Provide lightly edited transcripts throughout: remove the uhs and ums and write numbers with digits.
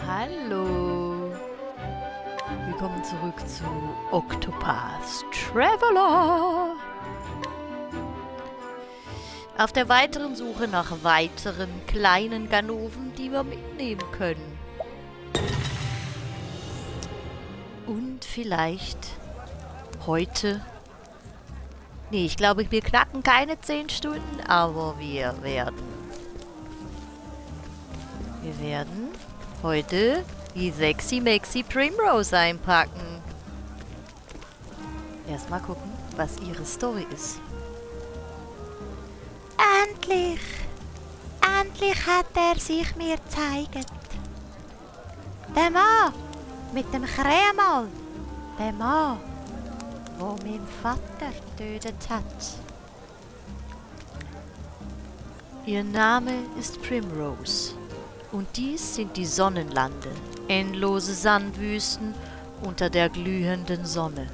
Hallo. Willkommen zurück zu Octopath Traveler. Auf der weiteren Suche nach weiteren kleinen Ganoven, die wir mitnehmen können. Und vielleicht heute... Nee, ich glaube, wir knacken keine 10 Stunden, aber wir werden heute die sexy Maxi Primrose einpacken. Erstmal gucken, was ihre Story ist. Endlich! Endlich hat er sich mir gezeigt. Der Mann mit dem Krämal. Der Mann, wo mein Vater getötet hat. Ihr Name ist Primrose. Und dies sind die Sonnenlande, endlose Sandwüsten unter der glühenden Sonne.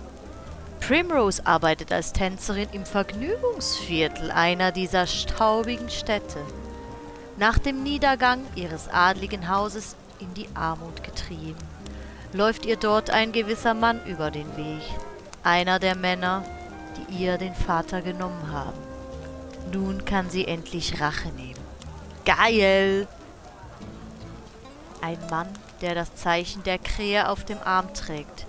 Primrose arbeitet als Tänzerin im Vergnügungsviertel einer dieser staubigen Städte. Nach dem Niedergang ihres adligen Hauses in die Armut getrieben, läuft ihr dort ein gewisser Mann über den Weg. Einer der Männer, die ihr den Vater genommen haben. Nun kann sie endlich Rache nehmen. Geil! Ein Mann, der das Zeichen der Krähe auf dem Arm trägt.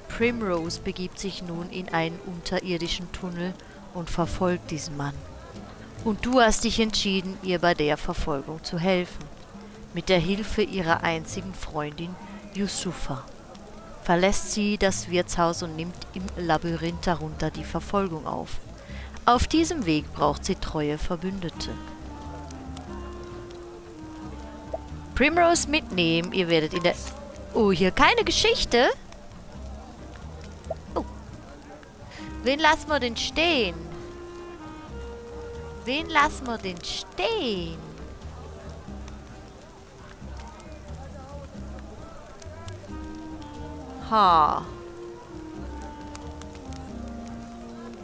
Primrose begibt sich nun in einen unterirdischen Tunnel und verfolgt diesen Mann. Und du hast dich entschieden, ihr bei der Verfolgung zu helfen. Mit der Hilfe ihrer einzigen Freundin, Yusufa. Verlässt sie das Wirtshaus und nimmt im Labyrinth darunter die Verfolgung auf. Auf diesem Weg braucht sie treue Verbündete. Primrose mitnehmen, ihr werdet in der... Oh, hier keine Geschichte? Oh. Wen lassen wir denn stehen? Wen lassen wir denn stehen? Ha.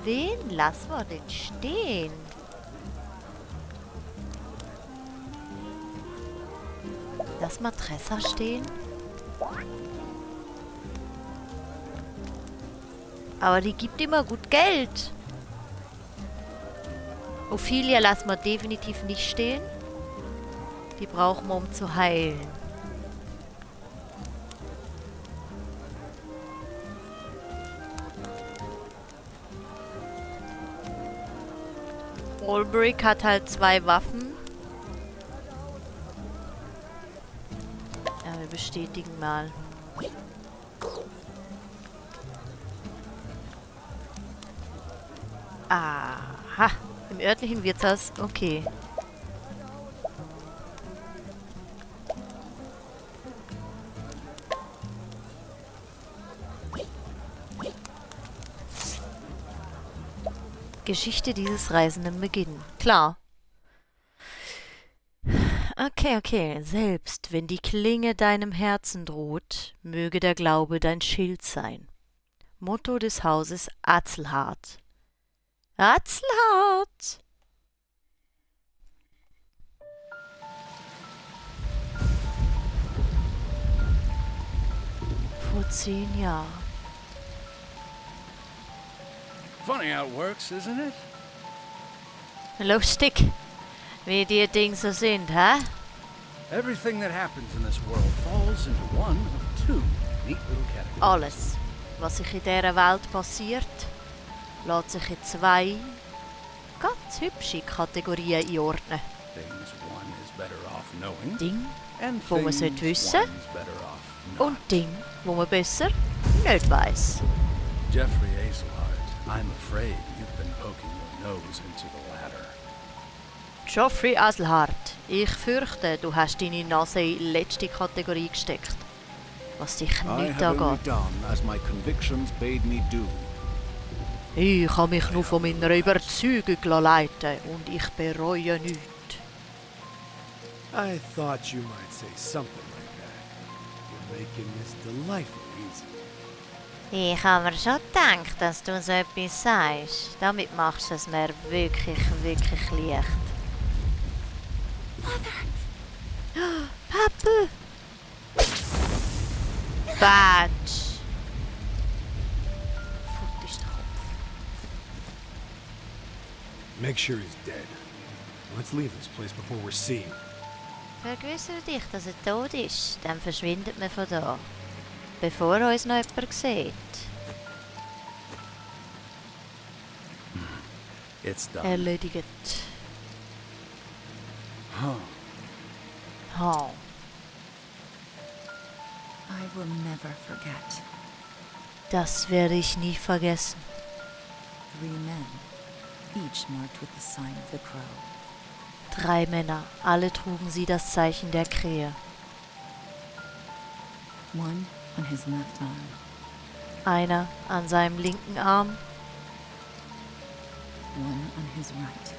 Wen lassen wir denn stehen? Lass mal Tressa stehen. Aber die gibt immer gut Geld. Ophelia lassen wir definitiv nicht stehen. Die brauchen wir, um zu heilen. Olbrich hat halt 2 Waffen. Ja, wir bestätigen mal. Aha, im örtlichen Wirtshaus, okay. Geschichte dieses Reisenden beginnen. Klar. Okay. Selbst wenn die Klinge deinem Herzen droht, möge der Glaube dein Schild sein. Motto des Hauses Azelhart. Azelhart! Vor 10 Jahren. Funny how it works, isn't it? Lustig, wie die Dinge so sind, hä? Everything that happens in this world falls into one of 2 neat little categories. Alles, was sich in dieser Welt passiert, lässt sich in 2 ganz hübsche Kategorien einordnen. Things one is better off knowing, Dinge, and wo man things sollte wissen, one is better off not. und Dinge, wo man besser nicht weiss. Jeffrey Azelhart, I'm afraid you've been poking your nose into the latter. Geoffrey Azelhart, ich fürchte, du hast deine Nase in die letzte Kategorie gesteckt. Was dich I nicht have only angeht. done as my convictions bade me do. Ich habe mich nur von meiner Überzeugung leiten und ich bereue nichts. I thought you might say something like that. You're making this delightfully easy. Ich habe mir schon gedacht, dass du so etwas sagst. Damit machst du es mir wirklich leicht. Vater! Papa! Batsch. Fort ist der Kopf. Make sure he's dead. Let's leave this place before we're seen. Vergewissere dich, dass er tot ist, dann verschwindet man von da. Bevor uns noch jemand sieht. It's done. Erledigt. Huh. Oh. I will never forget. Das werde ich nie vergessen. 3 men, each marked with the sign of the crow. 3 Männer, alle trugen sie das Zeichen der Krähe. One on his left arm, Einer an seinem linken Arm, one on his right,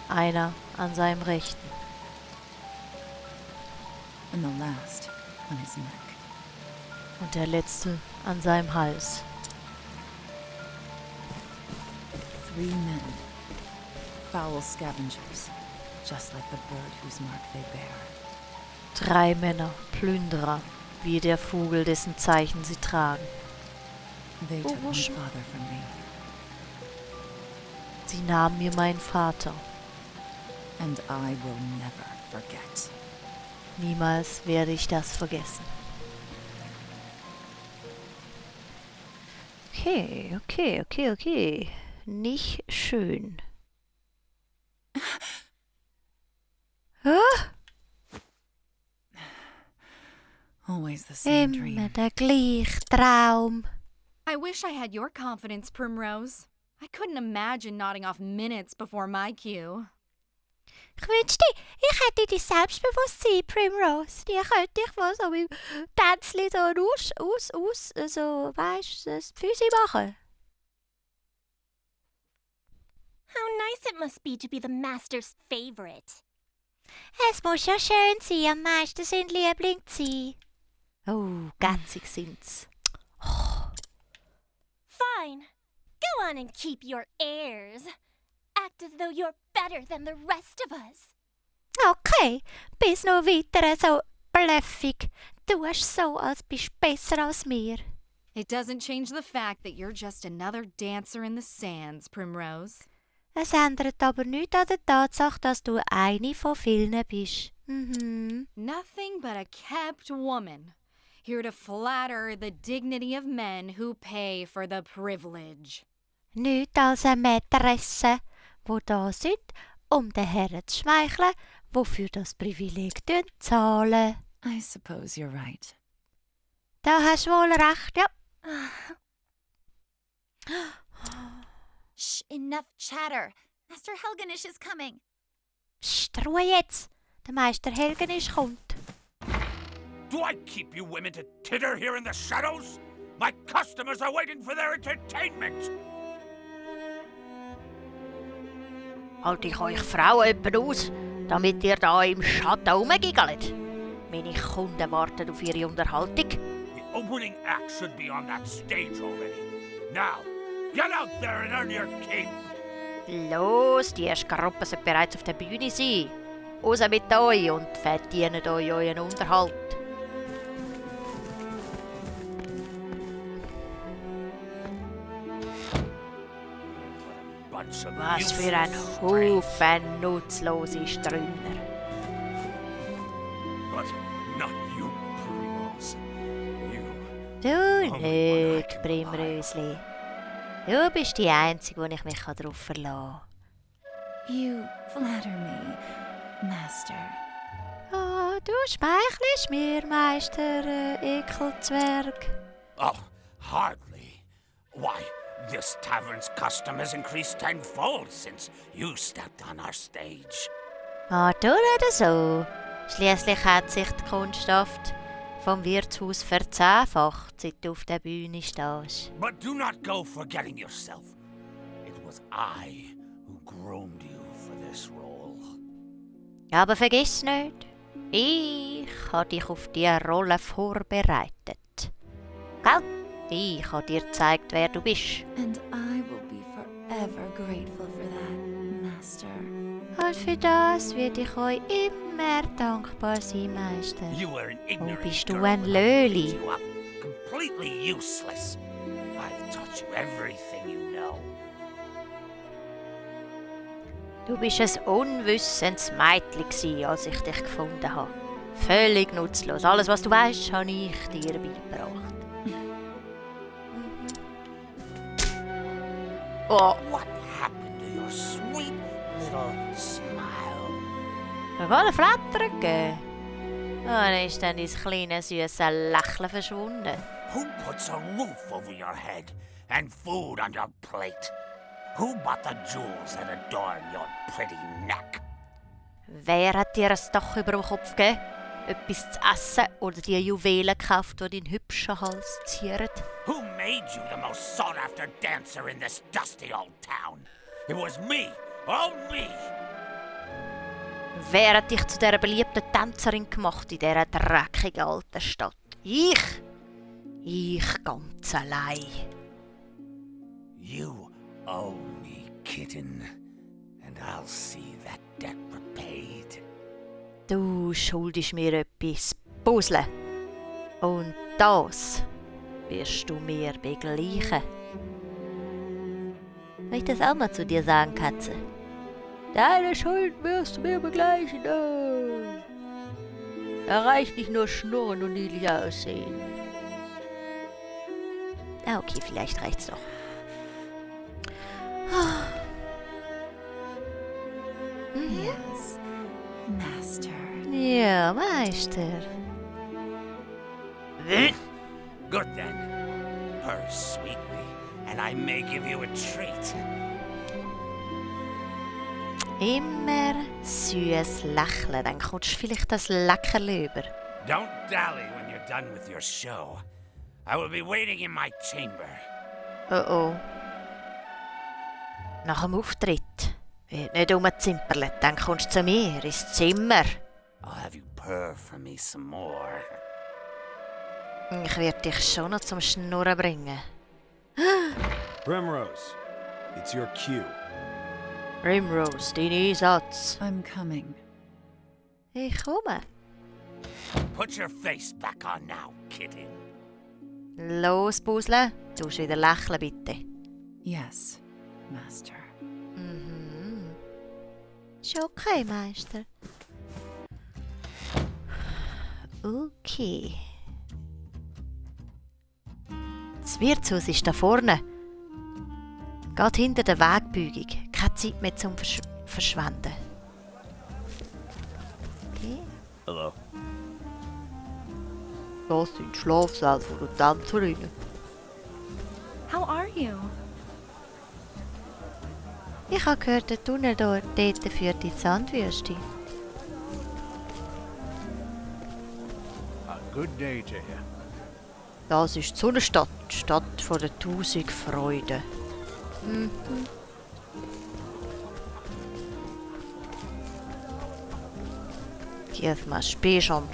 einer an seinem rechten. and the last on his neck. Und der letzte an seinem Hals. 3 men, foul scavengers, just like the bird whose mark they bear. 3 Männer, Plünderer, wie der Vogel, dessen Zeichen sie tragen. They took my father from me, Sie nahmen mir meinen Vater. and I will never forget. Niemals werde ich das vergessen. Okay. Nicht schön. Always the same Immer dream. der gleiche Traum. I wish I had your confidence, Primrose. I couldn't imagine nodding off minutes before my cue. Ich wünschte, ich hätte dein Selbstbewusstsein, Primrose. Die könnte ich mal so beim Tänzli so weisst, das Füße machen. How nice it must be to be the master's favorite. Es muss ja schön sein, am meisten sind Liebling zu sein. Oh, gatzig sind's. Fine. Go on and keep your airs. Act as though you're better than the rest of us. Okay, bis noch weiter so bluffig. Du hast so, als bist du besser als mir. It doesn't change the fact that you're just another dancer in the sands, Primrose. Es ändert aber nichts an der Tatsache, dass du eine von vielen bist. Nothing but a kept woman, here to flatter the dignity of men who pay for the privilege. Nichts als eine Mätresse, die da sind, den Herren zu schmeicheln, wofür das Privileg zahlen. I suppose you're right. Da hast du wohl recht, ja. Shh, enough chatter. Master Helganish is coming. Psst, Ruhe jetzt. Der Meister Helgenisch kommt. Do I keep you women to titter here in the shadows? My customers are waiting for their entertainment! Halt ich euch Frauen etwa aus, damit ihr da im Schatten rumgiggelt. Meine Kunden warten auf ihre Unterhaltung. The opening act should be on that stage already. Now, get out there and earn your keep! Los, die erste Gruppe sollte bereits auf der Bühne sein. Raus mit euch und verdient euch euren Unterhalt. Bunch of Was für ein useless Haufen nutzlose Streuner. But not you, Primrose. You. Du nicht, Primrösli. Du bist die Einzige, wo ich mich darauf verlassen kann. You flatter me, Master. Ah, du schmeichelst mir, Meister Ekelzwerg. Oh, hardly. Why, this tavern's custom has increased tenfold since you stepped on our stage. Ah, du nicht so. Schliesslich hat sich die Kundschaft vom Wirtshaus verzehnfacht, seit du auf der Bühne stehst. But do not go forgetting yourself. It was I who groomed you for this role. Aber vergiss nicht, ich habe dich auf diese Rolle vorbereitet. Gell? Ich habe dir gezeigt, wer du bist. And I will be forever grateful for that, Master. Und für das werde ich euch immer dankbar sein, Meister. You were an ignorant bist du girl ein when I picked Löli? you up, completely useless. I've taught you everything you know. Du bist ein unwissendes Mädchen gsi, als ich dich gefunden habe. Völlig nutzlos. Alles, was du weißt, habe ich dir beigebracht. Oh, What happened to your sweet little smile? wir wollen Flattern gehen. Oh, dann ist dann dein kleines, süßes Lächeln verschwunden. Who puts a roof over your head and food on your plate? Who bought the jewels that adorn your pretty neck? Wer hat dir ein Dach über dem Kopf gegeben? Etwas zu essen oder die Juwelen gekauft, die deinen hübschen Hals zieren? Who made you the most sought-after dancer in this dusty old town? It was me, all me. Wer hat dich zu dieser beliebten Tänzerin gemacht in dieser dreckigen alten Stadt? Ich? Ich ganz allein. You owe me, kitten, and I'll see that debt repaid. Du schuldest mir etwas, Puzzle. Und das wirst du mir begleichen. Will ich das auch mal zu dir sagen, Katze? Deine Schuld wirst du mir begleichen. Oh. Da reicht nicht nur Schnurren und niedlich aussehen. Ah, okay, vielleicht reicht's doch. Yes, Master. Ja, Meister. Good then. Purr sweetly, and I may give you a treat. Immer süßes Lächeln, dann kommst du vielleicht das Leckerli über. Don't dally when you're done with your show. I will be waiting in my chamber. Oh oh. Nach dem Auftritt wird nicht rumzimperlet, dann kommst du zu mir ins Zimmer. I'll have you purr for me some more. Ich werde dich schon noch zum Schnurren bringen. Primrose, it's your cue. Primrose, dein Einsatz. I'm coming. Ich komme. Put your face back on now, kitten. Los, Puzzle, du musst wieder lächeln, bitte. Yes, Master. Mhm. Ist okay, Meister. Okay. Das Wirtshaus ist da vorne. Geht hinter der Wegbeugung. Keine Zeit mehr zum Verschwenden. Okay. Hello. Das sind die Schlafsäle der Tänzerinnen. How are you? Ich habe gehört, der Tunnel dort führt in die Sandwüste. A good day to you. Das ist die Sonnenstadt, die Stadt der 1000 Freuden. Mhm. Gib mal Spielschirm.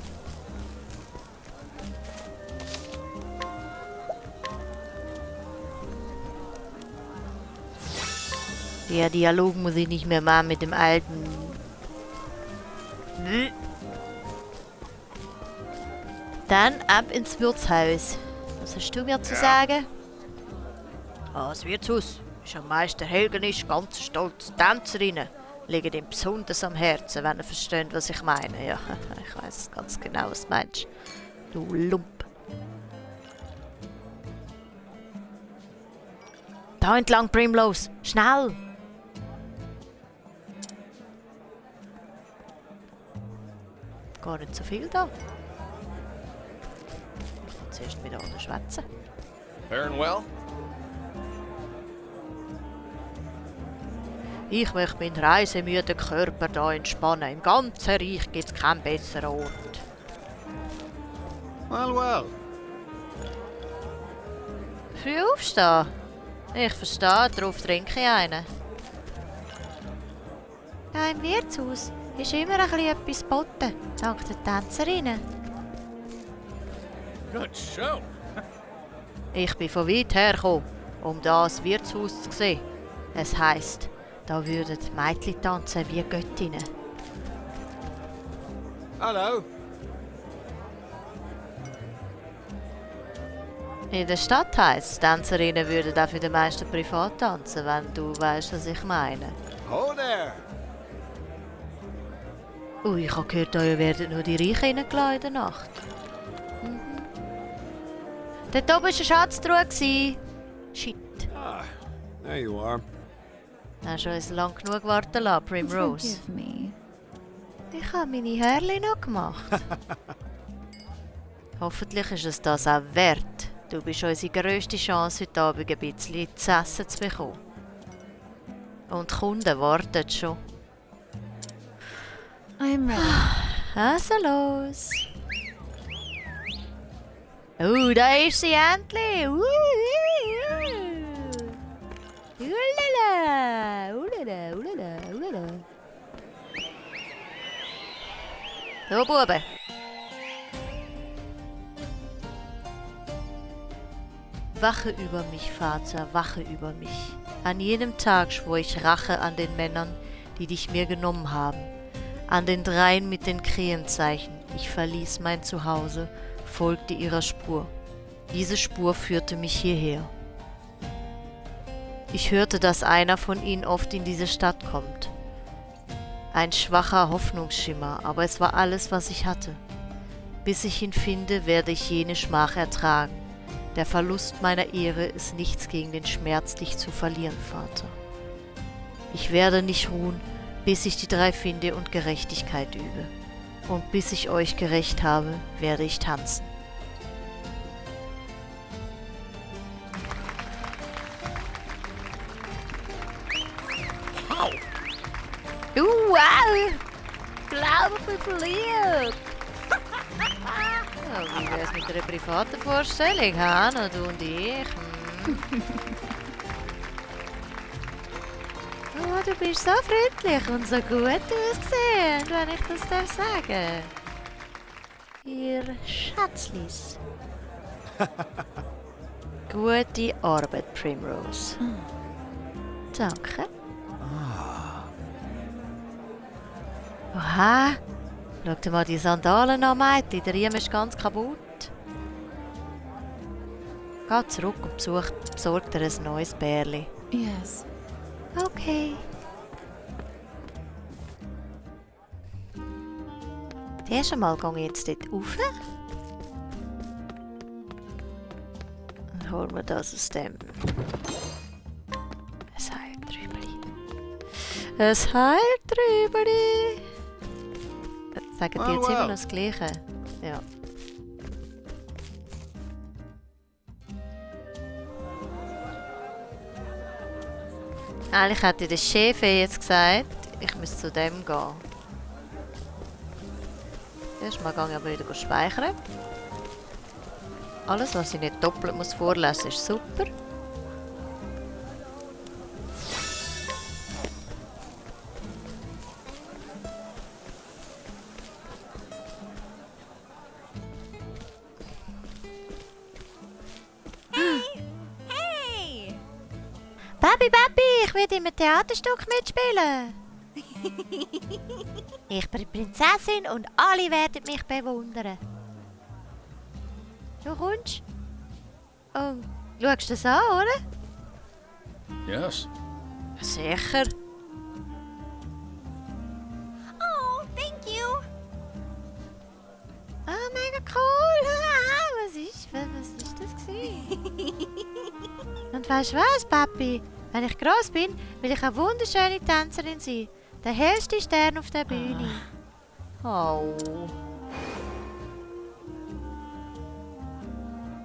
Der Dialog muss ich nicht mehr machen mit dem alten. Dann ab ins Wirtshaus. Was hast du mir zu sagen? Ah, das Wirtshaus ist am Meister Helgenisch ganz stolz. Tänzerinnen liegen ihm besonders am Herzen, wenn er versteht, was ich meine. Ja, ich weiß ganz genau, was du meinst. Du Lump. Da entlang, Primrose. Schnell! Gar nicht so viel da. Zuerst wieder an der Schwätze. Faring well? Ich möchte meinen reisemüden Körper hier entspannen. Im ganzen Reich gibt es keinen besseren Ort. Well, well. Früh aufstehen. Ich verstehe, darauf trinke ich einen. Hier im Wirtshaus ist immer ein bisschen etwas geboten, dank der Tänzerinnen. Good show. Ich bin von weit her gekommen, um das Wirtshaus zu sehen. Es heisst, da würden die Mädchen tanzen wie Göttinnen. Hello. In der Stadt heisst, Tänzerinnen würden auch für die meisten privat tanzen, wenn du weißt, was ich meine. Oh there! Ich habe gehört, ihr werdet nur die Reichen reingelassen in der Nacht. Dort oben war eine Schatztruhe. Shit. Ah, there you are. Hast du uns lang genug warten lassen, Primrose? Forgive me. Ich habe meine Härchen noch gemacht. Hoffentlich ist es das auch wert. Du bist unsere grösste Chance, heute Abend ein bisschen zu essen zu bekommen. Und die Kunden warten schon. I'm ready. Also los. Da ist sie endlich. Ulala, ulala, ulala, ulala. So, Buben. Wache über mich, Vater, wache über mich. An jenem Tag schwor ich Rache an den Männern, die dich mir genommen haben. An den Dreien mit den Krähenzeichen. Ich verließ mein Zuhause, folgte ihrer Spur. Diese Spur führte mich hierher. Ich hörte, dass einer von ihnen oft in diese Stadt kommt. Ein schwacher Hoffnungsschimmer, aber es war alles, was ich hatte. Bis ich ihn finde, werde ich jene Schmach ertragen. Der Verlust meiner Ehre ist nichts gegen den Schmerz, dich zu verlieren, Vater. Ich werde nicht ruhen, bis ich die drei finde und Gerechtigkeit übe. Und bis ich euch gerecht habe, werde ich tanzen. Wow! Glaube, ich bin verliebt! Ja, wie wär's mit einer privaten Vorstellung, Hanna, du und ich? Oh, du bist so freundlich und so gut aussehend, wenn ich das darf sagen. Ihr Schatzlis. Gute Arbeit, Primrose. Danke. Oha! Schau dir mal die Sandalen an, Mädchen. Der Riemen ist ganz kaputt. Geh zurück und besorg dir ein neues Bärli. Yes. Okay. Zuerst einmal gehe ich jetzt dort rauf. Dann holen wir das aus dem. Es heilt Trübeli. Es heilt Trübeli. Sagen die jetzt immer noch das Gleiche? Ja. Eigentlich hätte der Chef jetzt gesagt, ich muss zu dem gehen. Erstmal gehe ich aber wieder speichern. Alles, was ich nicht doppelt muss vorlesen, ist super. Papi, ich will in einem Theaterstück mitspielen. Ich bin Prinzessin und alle werden mich bewundern. Du kommst? Oh, schaust du das an, oder? Yes. Sicher. Oh, thank you. Ah, mega cool. Was ist das gewesen? Und weißt du was, Papi? Wenn ich gross bin, will ich eine wunderschöne Tänzerin sein. Der hellste Stern auf der Bühne. Oh.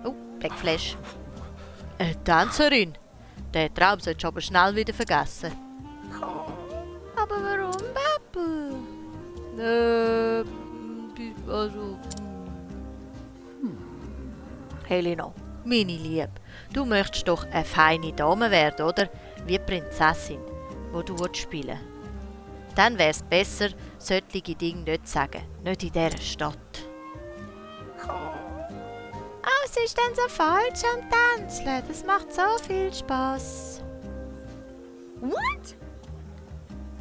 Oh, Blackflash. Eine Tänzerin? Den Traum solltest du aber schnell wieder vergessen. Aber warum, Papi? Also... Helena, meine Liebe, du möchtest doch eine feine Dame werden, oder? Wie die Prinzessin, die du spielen willst. Dann wäre es besser, solche Dinge nicht zu sagen. Nicht in dieser Stadt. Oh, es ist dann so falsch am Tänzeln. Das macht so viel Spass. What?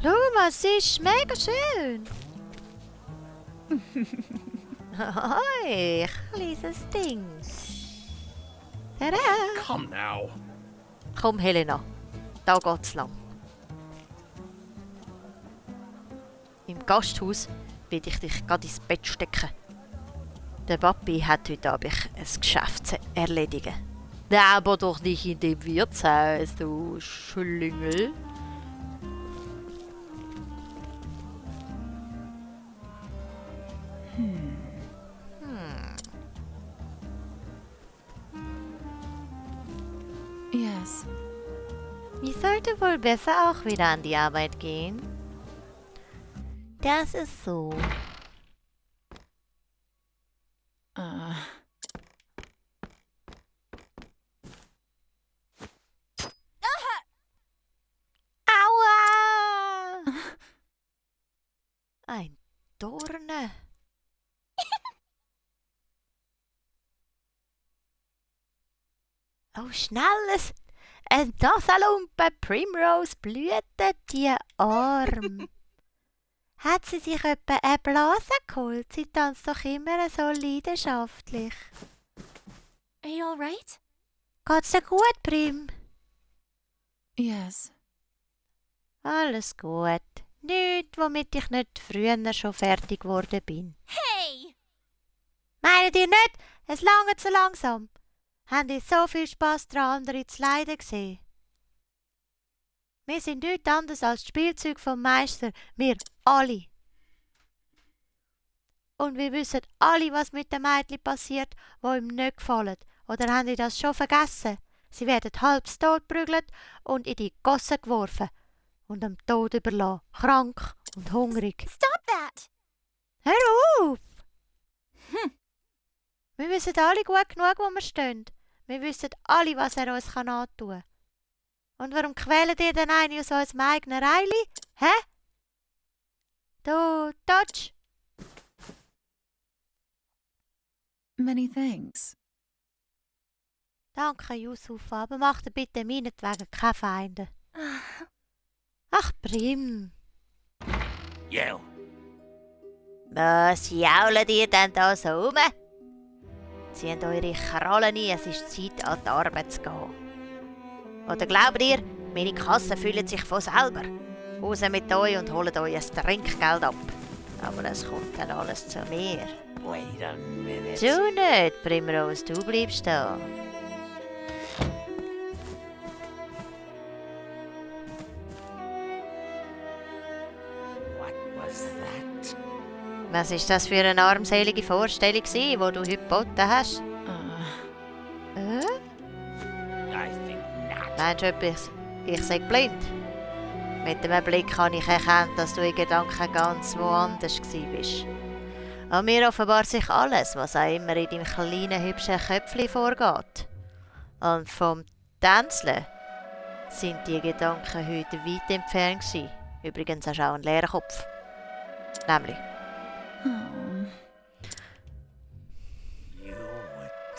Schau mal, es ist mega schön. Hoi, kleines Ding. Tada! Come now. Komm, Helena. Da geht's lang. Im Gasthaus will ich dich gerade ins Bett stecken. Der Papi hat heute Abend ein Geschäft zu erledigen. Aber doch nicht in dem Wirtshaus, du Schlingel. Yes. Ich sollte wohl besser auch wieder an die Arbeit gehen. Das ist so. Aua! Ein Dorne. Oh, schnelles! Ein Nasenlumpe, Primrose blühte die Arm. Hat sie sich etwa eine Blase geholt? Sie tanzt doch immer so leidenschaftlich. Are you alright? Geht's dir gut, Prim? Yes. Alles gut. Nichts, womit ich nicht früher schon fertig geworden bin. Hey! Meint ihr nicht? Es lange zu langsam. Habt ihr so viel Spass daran, andere zu leiden gesehen? Wir sind nichts anderes als das Spielzeug vom Meister. Wir alle. Und wir wissen alle, was mit den Mädchen passiert, die ihm nicht gefallen. Oder habt ihr das schon vergessen? Sie werden halb tot geprügelt und in die Gosse geworfen. Und dem Tod überlassen. Krank und hungrig. Stop that! Hör auf! Wir wissen alle gut genug, wo wir stehen. Wir wissen alle, was er uns antun kann. Und warum quält ihr denn einen aus unserem eigenen Reili? Hä? Du, Dodge? Many thanks. Danke, Yusuf, aber mach dir bitte meinetwegen keine Feinde. Ach, Prim. You. Was jault ihr denn da so rum? Zieht eure Krallen ein, es ist Zeit, an die Arbeit zu gehen. Oder glaubt ihr, meine Kasse füllt sich von selber? Raus mit euch und holt euch ein Trinkgeld ab. Aber es kommt dann alles zu mir. Wait a minute. Du nicht, Primrose, du bleibst da. What was that? Was ist das für eine armselige Vorstellung, die du heute geboten hast? I think not. Meinst du etwas? Ich sei blind. Mit dem Blick habe ich erkannt, dass du in Gedanken ganz woanders bist. An mir offenbart sich alles, was auch immer in deinem kleinen, hübschen Köpfchen vorgeht. Und vom Tänzeln sind die Gedanken heute weit entfernt gewesen. Übrigens hast du auch einen leeren Kopf. Nämlich.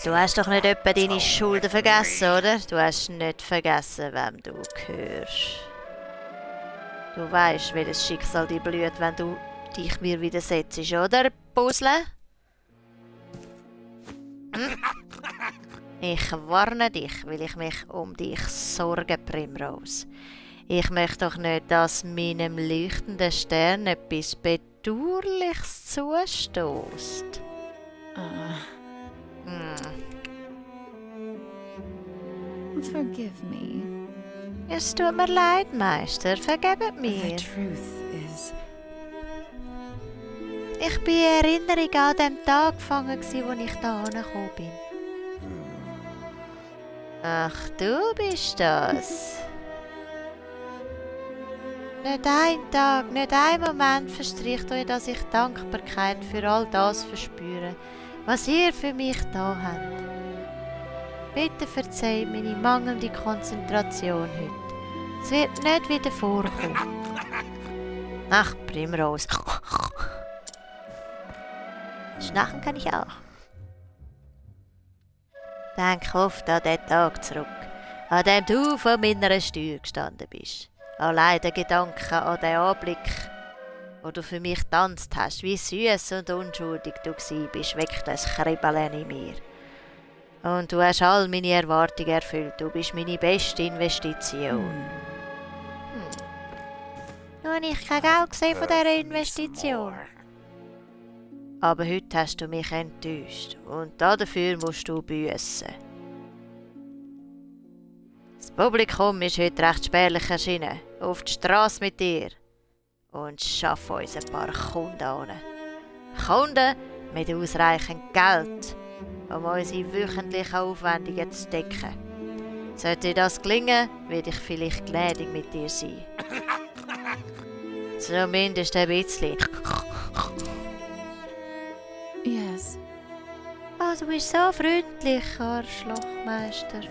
Du hast doch nicht etwa deine Schulden vergessen, oder? Du hast nicht vergessen, wem du gehörst. Du weißt, welches Schicksal dir blüht, wenn du dich mir widersetzt, oder, Puzzle? Ich warne dich, weil ich mich um dich sorge, Primrose. Ich möchte doch nicht, dass meinem leuchtenden Stern etwas Bedauerliches zustößt. Forgive me. Es tut mir leid, Meister. Vergebt mir. The truth is... Ich bin in Erinnerung an den Tag gefangen, als ich da angekommen bin. Ach, du bist das. Nicht ein Tag, nicht ein Moment verstricht euch, dass ich Dankbarkeit für all das verspüre, was ihr für mich da habt. Bitte verzeiht meine mangelnde Konzentration heute. Es wird nicht wieder vorkommen. Ach, Primrose. Schnachen kann ich auch. Denk oft an den Tag zurück, an dem du vor meiner Steuer gestanden bist. Allein der Gedanke an den Anblick, wo du für mich getanzt hast, wie süß und unschuldig du bist, weckt ein Kribbeln in mir. Und du hast all meine Erwartungen erfüllt. Du bist meine beste Investition. Nur habe ich kein Geld gesehen von dieser Investition. Aber heute hast du mich enttäuscht. Und dafür musst du büssen. Das Publikum ist heute recht spärlich erschienen. Auf die Straße mit dir. Und schaff uns ein paar Kunden an. Kunden mit ausreichend Geld, um unsere wöchentlichen Aufwendungen zu decken. Sollte dir das gelingen, werde ich vielleicht gnädig mit dir sein. Zumindest ein bisschen. Yes. Oh, du bist so freundlich, Arschlochmeister.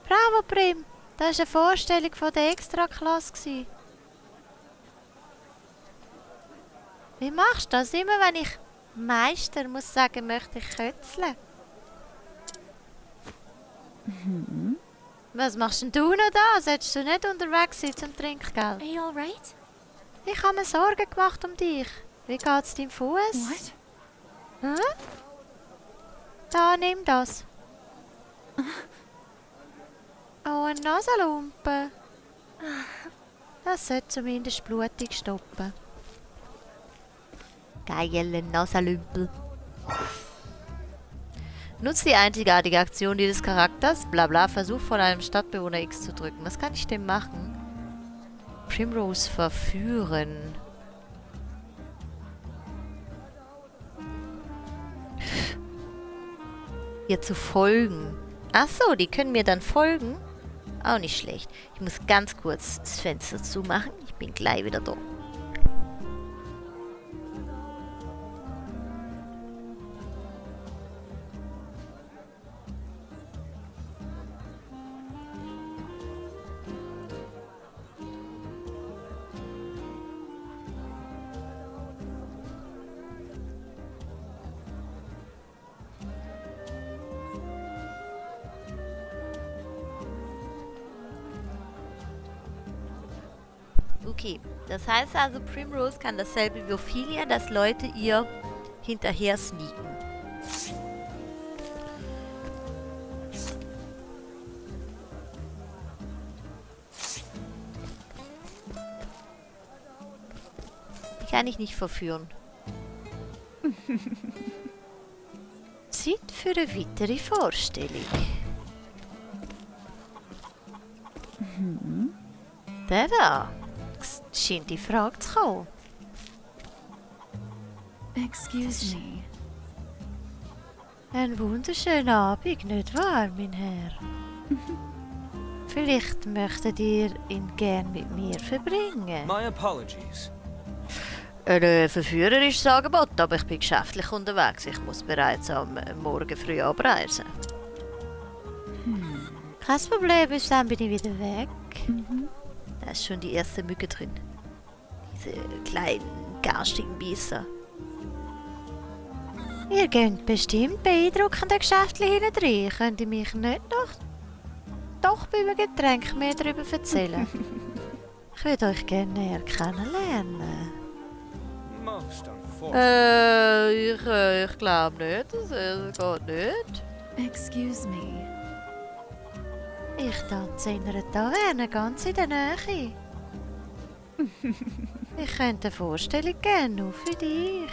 Bravo, Prim. Das war eine Vorstellung von der Extraklasse. Wie machst du das? Immer wenn ich Meister muss sagen, möchte ich kötzeln. Was machst denn du noch da? Solltest du nicht unterwegs sein zum Trinkgeld? Are you alright? Ich habe mir Sorgen gemacht um dich. Wie geht's deinem Fuß? What? Hm? Da, nimm das. Oh, ein Nasenlumpen. Das sollte zumindest Blutung stoppen. Geile Nasenlümpel. Nutze die einzigartige Aktion dieses Charakters. Blabla, Versuch von einem Stadtbewohner X zu drücken. Was kann ich denn machen? Primrose verführen. Ihr zu folgen. Ach so, die können mir dann folgen? Auch nicht schlecht. Ich muss ganz kurz das Fenster zumachen. Ich bin gleich wieder da. Okay, das heißt also, Primrose kann dasselbe wie Ophelia, dass Leute ihr hinterher sneaken. Die kann ich nicht verführen. Zeit für eine weitere Vorstellung. Der da. Scheint die Frage zu kommen. Excuse me. Ein wunderschöner Abend, nicht wahr, mein Herr? Vielleicht möchtet ihr ihn gern mit mir verbringen. My apologies. Ein verführerisches Angebot, aber ich bin geschäftlich unterwegs. Ich muss bereits am Morgen früh abreisen. Kein Problem, bis dann bin ich wieder weg. Da ist schon die erste Mücke drin. Diese kleinen, garstigen Biester. Ihr geht bestimmt beeindruckende Geschäfte hinein. Könnt ihr mich nicht doch beim Getränk mehr darüber erzählen? Ich würde euch gerne näher kennenlernen. Most unfortunate. Ich glaube nicht. Das geht nicht. Excuse me. Ich tanze in einer Taverne ganz in der Nähe. Ich könnte eine Vorstellung geben, nur für dich.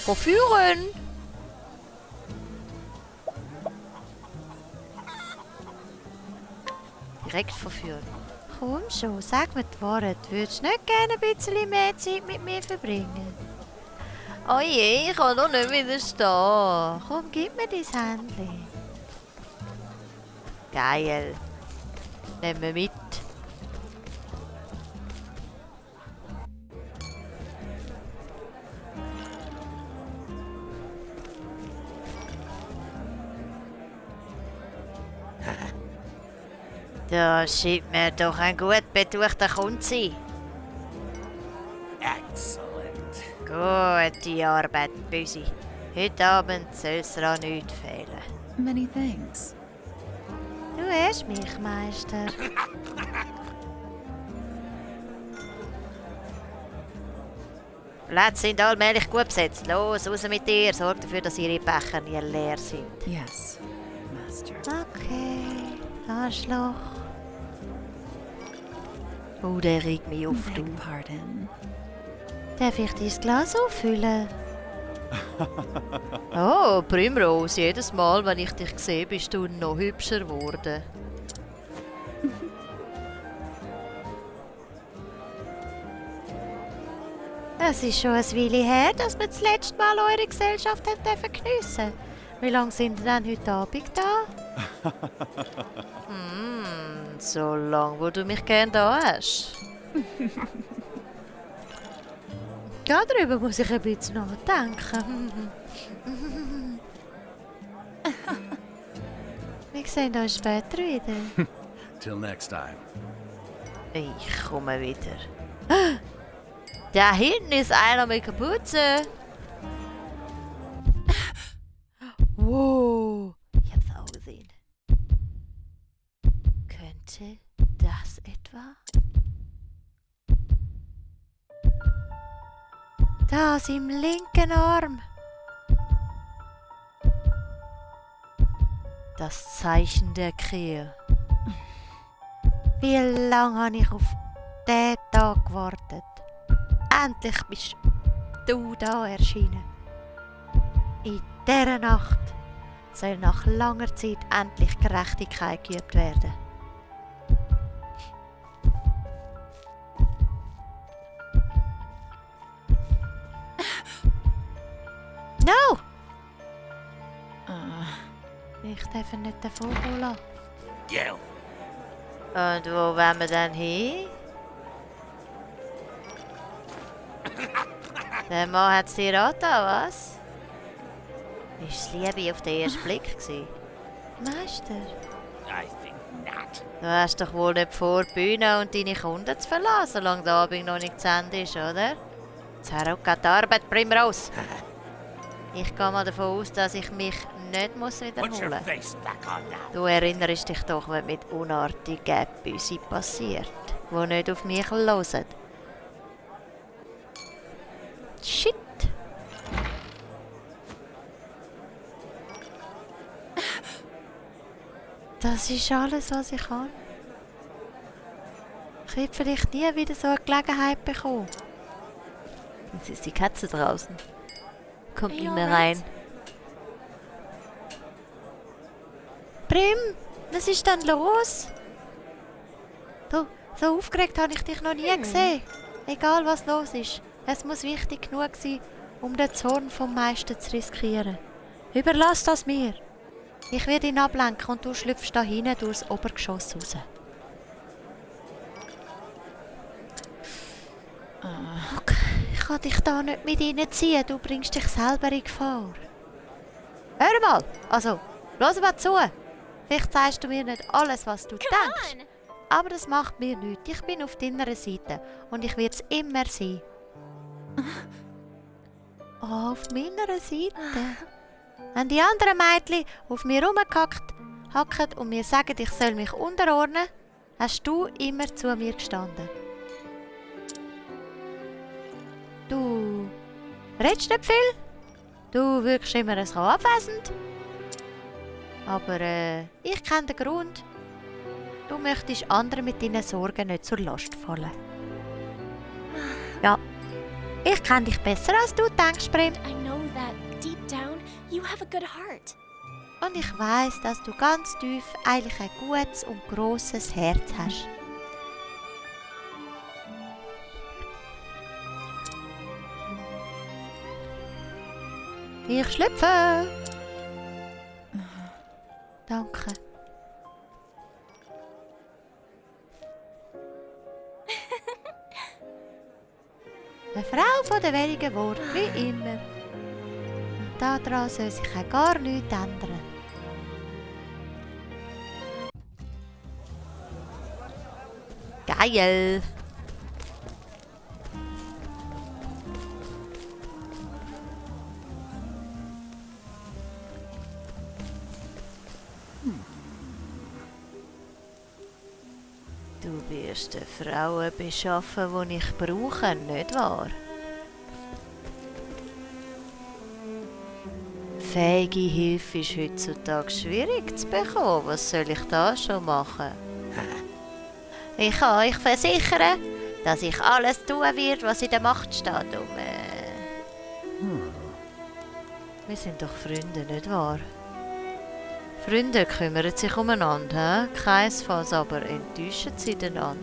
Verführen! Direkt verführen. Komm schon, sag mir die Wahrheit. Würdest du nicht gerne ein bisschen mehr Zeit mit mir verbringen? Oh je, ich kann doch nicht widerstehen. Komm, gib mir dein Händchen. Geil. Nehmen wir mit. Das scheint mir doch ein gut betuchter Kunde zu sein. Excellent. Gute Arbeit, Büsi. Heute Abend soll es dir an nichts fehlen. Many thanks. Du hörst mich, Meister. Plätze sind allmählich gut besetzt. Los, raus mit dir. Sorg dafür, dass ihre Becher nie leer sind. Yes, Master. Okay, Arschloch. Oh, der regt mich auf, du. Beg pardon. Darf ich dein Glas auffüllen? Oh, Primrose, jedes Mal, wenn ich dich sehe, bist du noch hübscher geworden. Es ist schon ein Weile her, dass wir das letzte Mal eure Gesellschaft geniessen durften. Wie lange sind ihr denn heute Abend da? So lange, wo du mich gern da hast. Darüber muss ich ein bisschen nachdenken. Wir sehen uns später wieder. Till next time. Ich komme wieder. Da hinten ist einer mit Kapuze. Wow, ich hab's auch gesehen. Könnte das etwa? Das im linken Arm. Das Zeichen der Krähe. Wie lange habe ich auf diesen Tag gewartet? Endlich bist du da erschienen. In dieser Nacht soll nach langer Zeit endlich Gerechtigkeit geübt werden. No! Ich darf ihn nicht davon lassen. You. Und wo wollen wir denn hin? Der Mann hat es dir angetan, was? Ist Liebe auf den ersten Blick gewesen? Meister, I think not. du hast doch wohl nicht vor, die Bühne und deine Kunden zu verlassen, solange der Abend noch nicht zu Ende ist, oder? Zurück an die Arbeit, Primrose! Ich gehe mal davon aus, dass ich mich nicht wiederholen Put your muss. face back on now. Du erinnerst dich doch, was mit unartigen Büsi passiert, die nicht auf mich hören. Shit! Das ist alles, was ich kann. Ich werde vielleicht nie wieder so eine Gelegenheit bekommen. Jetzt ist die Katze draußen. Kommt nicht mehr rein. Prim, was ist denn los? Du, so aufgeregt habe ich dich noch nie gesehen. Egal was los ist. Es muss wichtig genug sein, um den Zorn vom Meister zu riskieren. Überlass das mir. Ich werde ihn ablenken und du schlüpfst da hinten durchs Obergeschoss raus. Okay, ich kann dich da nicht mit reinziehen. Du bringst dich selber in Gefahr. Hör mal, also, lass mal zu. Vielleicht sagst du mir nicht alles, was du denkst. Aber das macht mir nichts. Ich bin auf deiner Seite und ich werde es immer sein. Oh, auf meiner Seite? Wenn die anderen Mädchen auf mir rumhacken und mir sagen, ich soll mich unterordnen, hast du immer zu mir gestanden. Du redest nicht viel. Du wirkst immer so abwesend. Aber ich kenne den Grund. Du möchtest anderen mit deinen Sorgen nicht zur Last fallen. Ja, ich kenne dich besser, als du denkst, Prim. I know that deep down you have a good heart. Und ich weiss, dass du ganz tief eigentlich ein gutes und grosses Herz hast. Ich schlüpfe. Danke. Eine Frau von den wenigen Worten, wie immer. Und daran soll sich auch gar nichts ändern. Geil! ersten Frauen beschaffen, die ich brauche, nicht wahr? Fähige Hilfe ist heutzutage schwierig zu bekommen. Was soll ich da schon machen? Ich kann euch versichern, dass ich alles tun werde, was in der Macht steht, Wir sind doch Freunde, nicht wahr? Freunde kümmern sich umeinander, keinesfalls aber enttäuschen sie einander.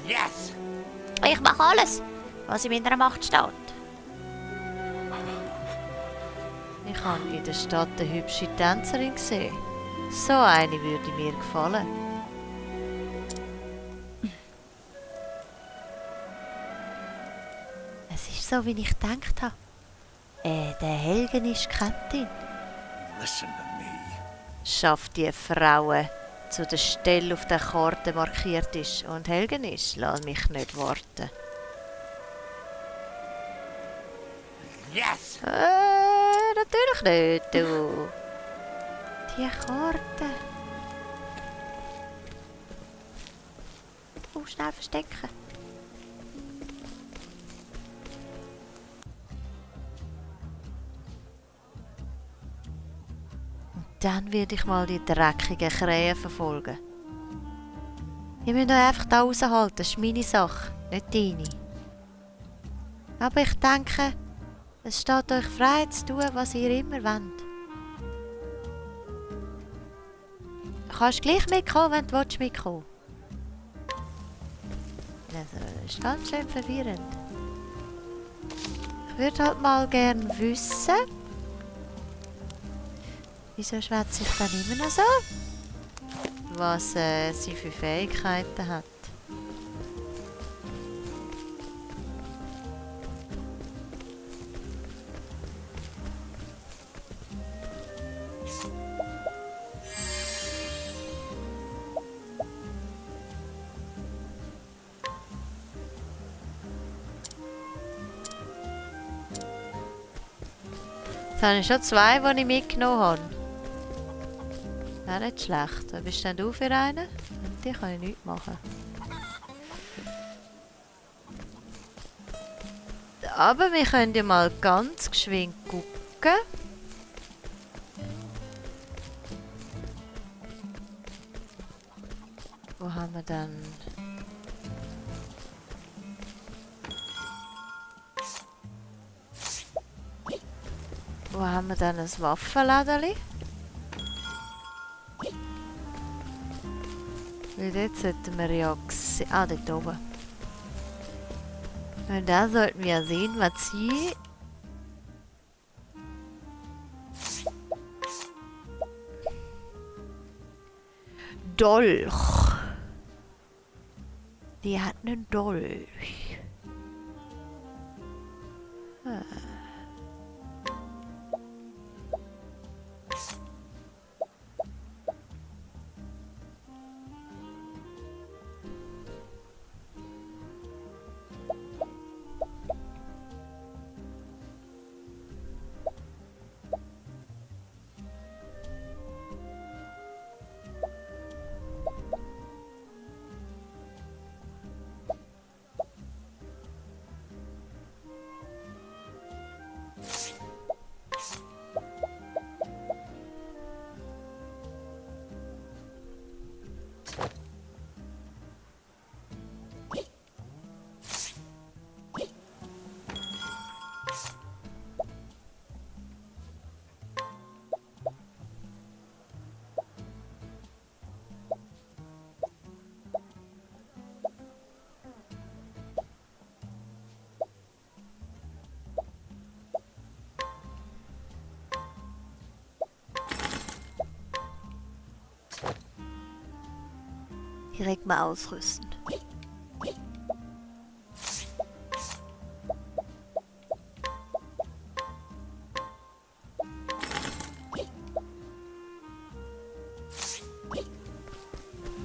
Yes! Ich mache alles, was in meiner Macht steht. Ich habe in der Stadt eine hübsche Tänzerin gesehen. So eine würde mir gefallen. Es ist so, wie ich gedacht habe. Der Helgen ist Kettin. Listen to me. Schafft die Frauen zu der Stelle auf der Karte markiert ist. Und Helgen ist, lass mich nicht warten. Yes! Natürlich nicht, du. Die Karte. Schnell verstecken. Und dann werde ich mal die dreckigen Krähen verfolgen. Ihr müsst euch einfach da raushalten, das ist meine Sache, nicht deine. Aber ich denke, es steht euch frei zu tun, was ihr immer wollt. Du kannst gleich mitkommen, wenn du mitkommen willst. Also, das ist ganz schön verwirrend. Ich würde halt mal gerne wissen, wieso schwätze ich dann immer noch so? Was sie für Fähigkeiten hat. Jetzt habe ich schon 2, die ich mitgenommen habe. Wäre nicht schlecht. Was bist denn du für einen? Mit dir kann ich nichts machen. Aber wir können ja mal ganz geschwind gucken. Wo haben wir denn? Wo haben wir denn ein Waffenläderli? Weil dort sollten wir ja sehen. Ah, dort oben. Und da sollten wir ja sehen, was sie... Dolch. Die hat einen Dolch. Direkt mal ausrüsten.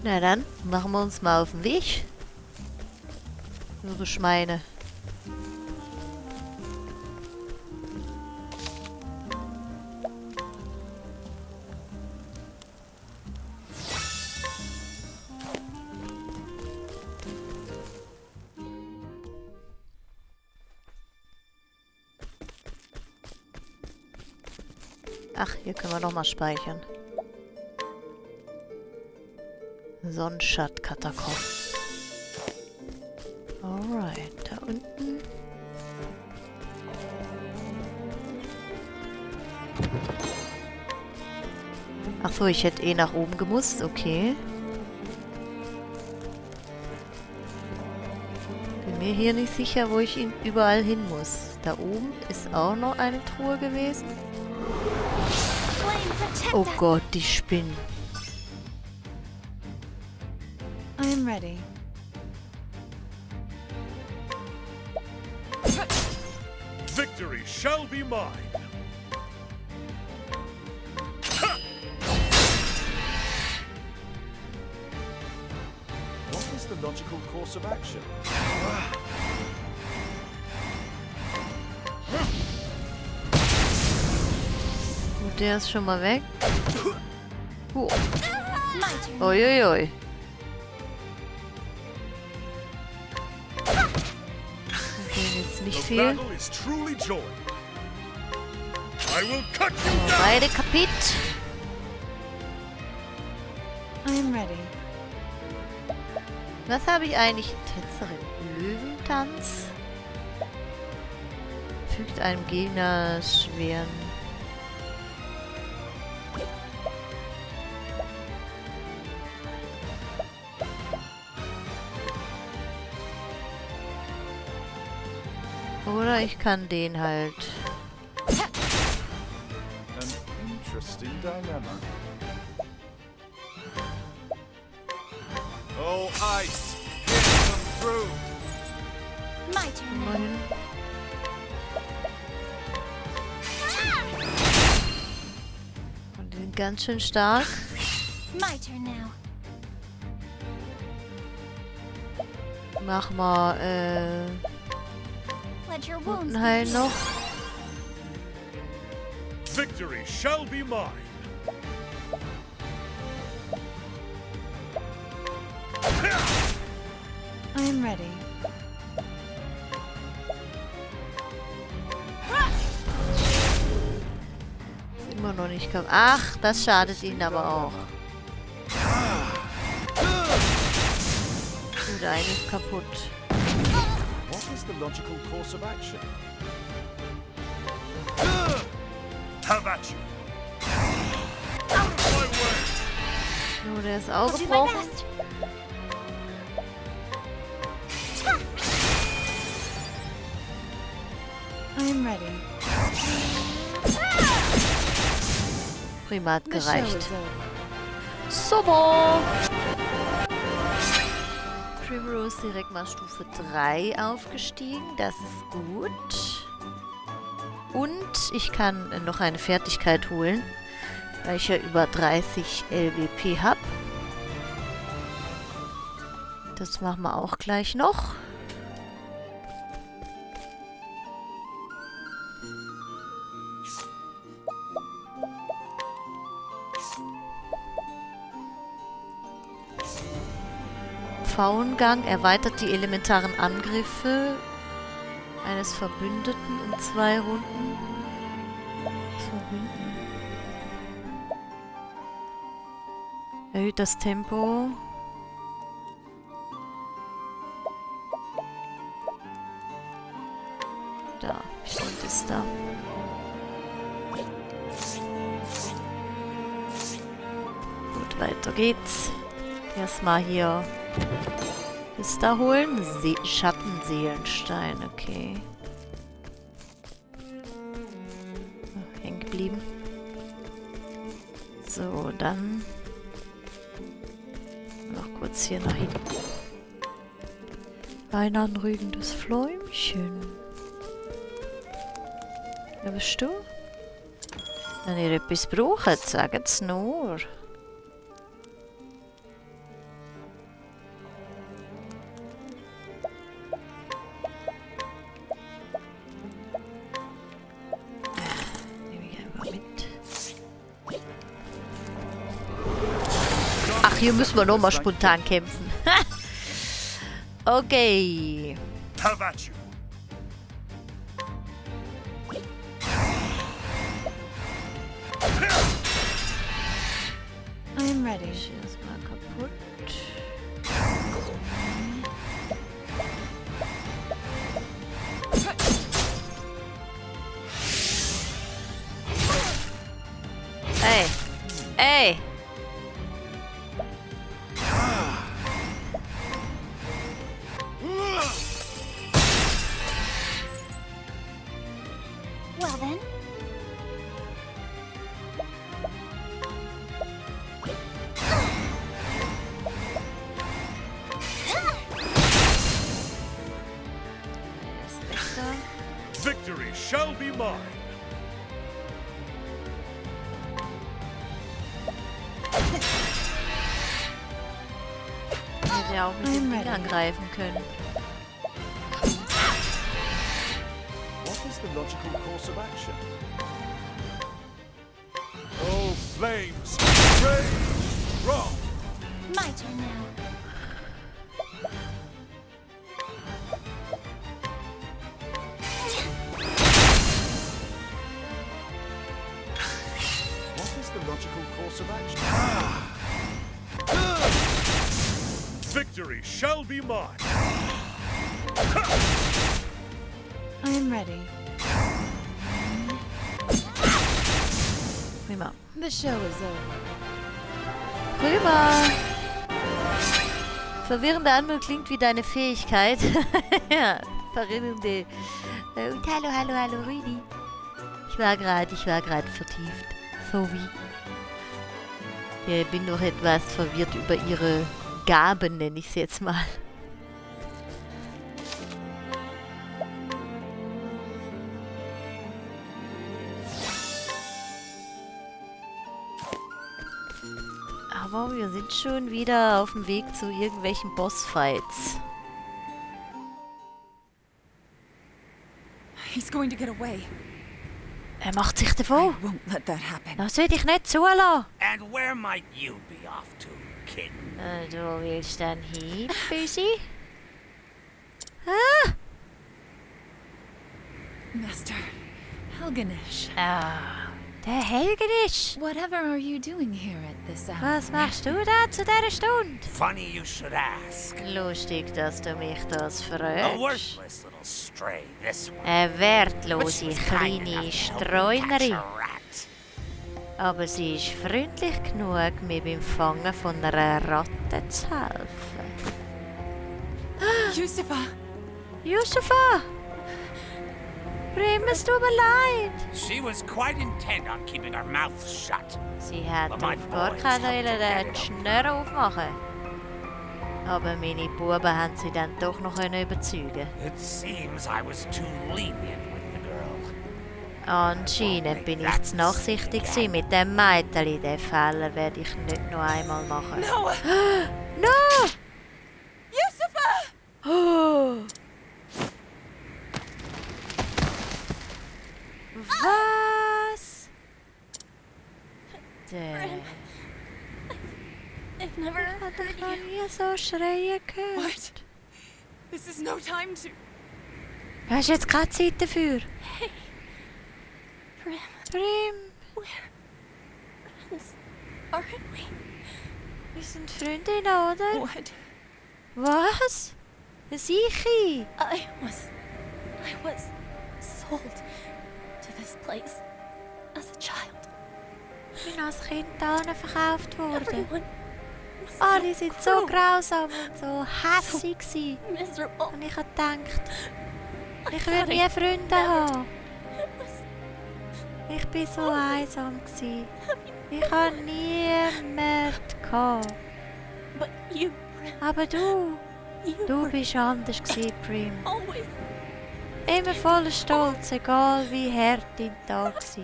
Na dann, machen wir uns mal auf den Weg. Würde ich meinen. Ach, hier können wir nochmal speichern. Sonnenschatt-Katakomben. Alright, da unten. Ach so, ich hätte eh nach oben gemusst. Okay. Bin mir hier nicht sicher, wo ich überall hin muss. Da oben ist auch noch eine Truhe gewesen. Oh Gott, die Spinnen. I am ready. Victory shall be mine. What is the logical course of action? Gut, der ist schon mal weg. Uiuiui. Okay, jetzt nicht viel. Beide kapitt. I am ready. Was habe ich eigentlich? Tänzerin. Löwentanz? Fügt einem Gegner schweren. Oder ich kann den halt. An interesting dilemma. Oh, ice! Hit them through! My turn now. Immerhin. Und die sind ganz schön stark. My turn now. Mach mal, Let your wounds Wunden heilen noch. Victory shall be mine! I am ready. Immer noch nicht kaputt. Ach, das schadet ihnen aber auch. Gut, eine ist kaputt. What is the logical course of action? Have at you! Out of my way! So, der ist auch I'll do my gebrochen. best. I am ready. Prima, hat The show gereicht. is over. Super! Primrose direkt mal Stufe 3 aufgestiegen. Das ist gut. Und ich kann noch eine Fertigkeit holen, weil ich ja über 30 LWP habe. Das machen wir auch gleich noch. Pfauengang erweitert die elementaren Angriffe eines Verbündeten um 2 Runden. Verbünden. Erhöht das Tempo. Da, und ist da. Gut, weiter geht's. Erstmal hier bis da holen. Schattenseelenstein, okay. Hängen geblieben. So, dann noch kurz hier nach hinten. Ein anregendes Fläumchen. Wer bist du? Wenn ihr etwas braucht, sagt es nur. Ach, hier müssen wir nochmal spontan kämpfen. Okay. Have at you! I'm ready. Ich erstmal kaputt. Ey! Ey! Well then. Victory shall be mine. Hätte ja auch mit dem Ding angreifen können. What is the logical course of action? Oh, flames! Rage! Wrong! My turn now. What is the logical course of action? Victory shall be mine. I'm ready. Prima. The show is over. Prima! Verwirrende Anmut klingt wie deine Fähigkeit. Ja, verwirrende. Und hallo, Rüdi. Ich war gerade vertieft. So wie. Ja, ich bin noch etwas verwirrt über ihre Gaben, nenne ich sie jetzt mal. Aber wir sind schon wieder auf dem Weg zu irgendwelchen Bossfights. He's going to get away. Er macht sich davon. I won't let that happen. Das will ich nicht zulassen. And where might you be off to, kitten? Du willst dann hin, Büsi? Ah! Master Helganish. Ah, der Helgenisch. Whatever are you doing here at this hour? Was machst du da zu dieser Stunde? Funny you should ask. Lustig, dass du mich das A fragst. worthless little stray, this one. Eine wertlose Which was kind kleine enough to help me catch Streunerin. a rat. Aber sie ist freundlich genug, mir beim Fangen von einer Ratte zu helfen. Yusufa! Yusufa! Prim, es tut mir leid. She was quite intent on keeping her mouth shut. Sie hat Aber mein auf gar Boy keinen ist Willen halt den der Schnurr aufmachen. Aber meine Buben haben sie dann doch noch überzeugen. It seems I was too lenient with the girl. Anscheinend bin ich zu nachsichtig gewesen mit dem Mädchen. Den Fehler werde ich nicht noch einmal machen. No! No! Yusufa! Oh. Was? I've never Ich habe heard dich noch you. nie so schreien gehört. What? This is no time to... Hast du jetzt keine Zeit dafür? Prim, Prim, friends, aren't we? wir sind Freundinnen, oder? What? Was? Sicher? I was sold to this place as a child. Ich bin als Kind hierhin verkauft worden. Everyone was Alle sind so cruel, grausam und so hässig gewesen. miserable. Und ich habe gedacht, ich würde nie Freunde haben. It was Ich bin so einsam gewesen. Ich hatte niemanden gehabt. but you, Prim, Aber du you were bist anders gewesen, Prim. always Immer voller Stolz, egal wie hart dein Tag war.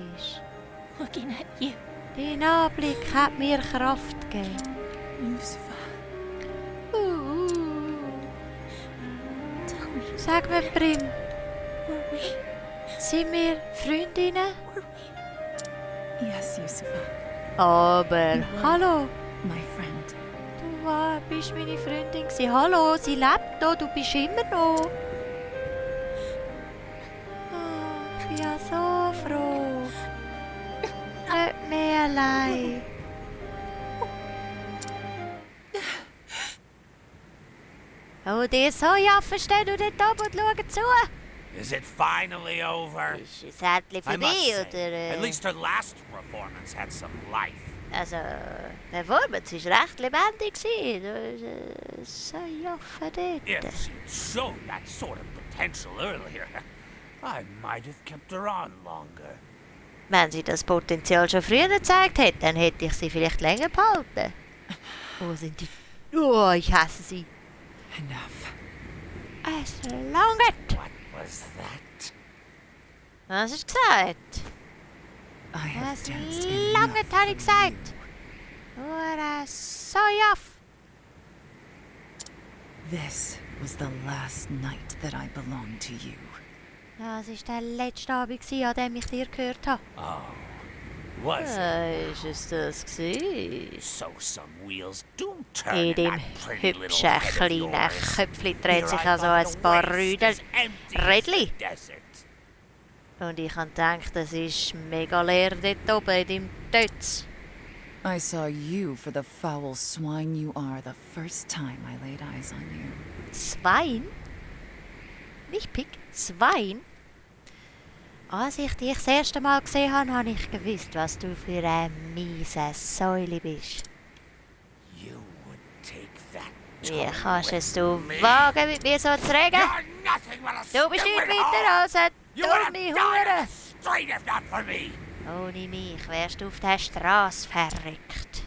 looking at you. Dein Anblick hat mir Kraft gegeben. Yusufa. Tell me, Sag mir, Prim, were we? sind wir Freundinnen? Were we? Yes, Yusufa. Aber, hallo, My friend. du bist meine Freundin gewesen. Hallo, sie lebt noch, du bist immer noch. Ich bin ja so froh. tut mir leid. Oh, die Sojaffe stehen und dort oben und schauen zu. Is it finally over? Ist es endlich I must vorbei, say, oder? at least her last performance had some life. Also, die Performance war recht lebendig. Sojaffe dort. If she'd shown that sort of potential earlier, I might have kept her on longer. Wenn sie das Potenzial schon früher gezeigt hätte, dann hätte ich sie vielleicht länger behalten. Wo sind die? Oh, ich hasse sie. Enough. Es langt. What was that? Was hast du gesagt? I have Es danced langt, enough habe ich for you. gesagt. Oder Sojaf. This was the last night that I belonged to you. Das war der letzte Abend, an dem ich dir gehört habe. Was it? Ist es das gewesen? So some wheels do turn In in dem that pretty little hübschen head of kleinen yours. Köpfchen dreht sich Here I also thought ein the paar waste Rüdel. as empty as Rädli. the desert. Und ich habe gedacht, das ist mega leer dort oben in deinem Tötz. I saw you for the foul swine you are the first time I laid eyes on you. Schwein? Nicht Pig, Schwein? Als ich dich das erste Mal gesehen habe, habe ich gewusst, was du für ein mieser Säule bist. You would take that Wie tone kannst with es du me? wagen, mit mir so zu reden? You're nothing but a Du bist nicht stupid weiter whore. als eine You would have dumme died on Hure. the street if not for me. Ohne mich wärst du auf der Straße verrückt.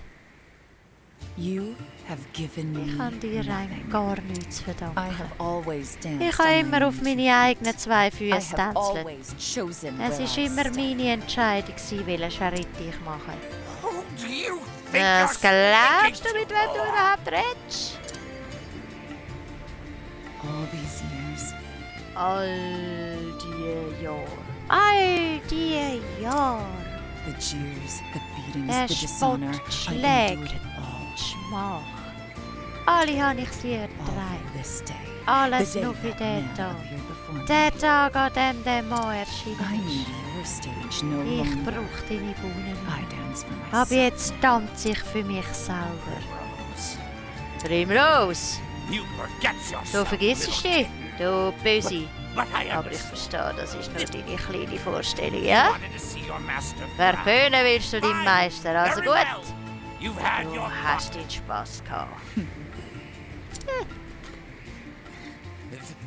You have given Ich me habe dir rein nothing. gar nichts zu I verdanken. have always danced Ich habe on immer my auf own meine two eigenen feet. zwei I Füße have tänzelt. always chosen Es where war I immer stand. meine Entscheidung, welchen Schritt ich mache. Who do you think Was you're glaubst du, speaking mit to, wem du whore? überhaupt redest? All these years, All die Jahre. All die Jahre. the jeers, the beatings, Der the Spott, dishonor, die I Schläge, endured it all. die Schmach. Alle habe ich sie All ertragen. for this day. Alles the day nur für that den man Tag. appeared before me. Der Tag, an dem der Mann I erschienen need ist. your stage no Ich longer. brauche deine Bühne I nicht. dance for Ab myself. jetzt tanze ich für mich selber. Rose, Primrose, you forget du yourself, vergisst little dich, kid. du Böse. But I Aber ich understand. verstehe, das ist nur deine kleine Vorstellung, You ja? wanted to see your master proud. Verpönen willst du deinen Fine, Meister, also very gut. well. You've had Du your hast fun. den Spaß gehabt.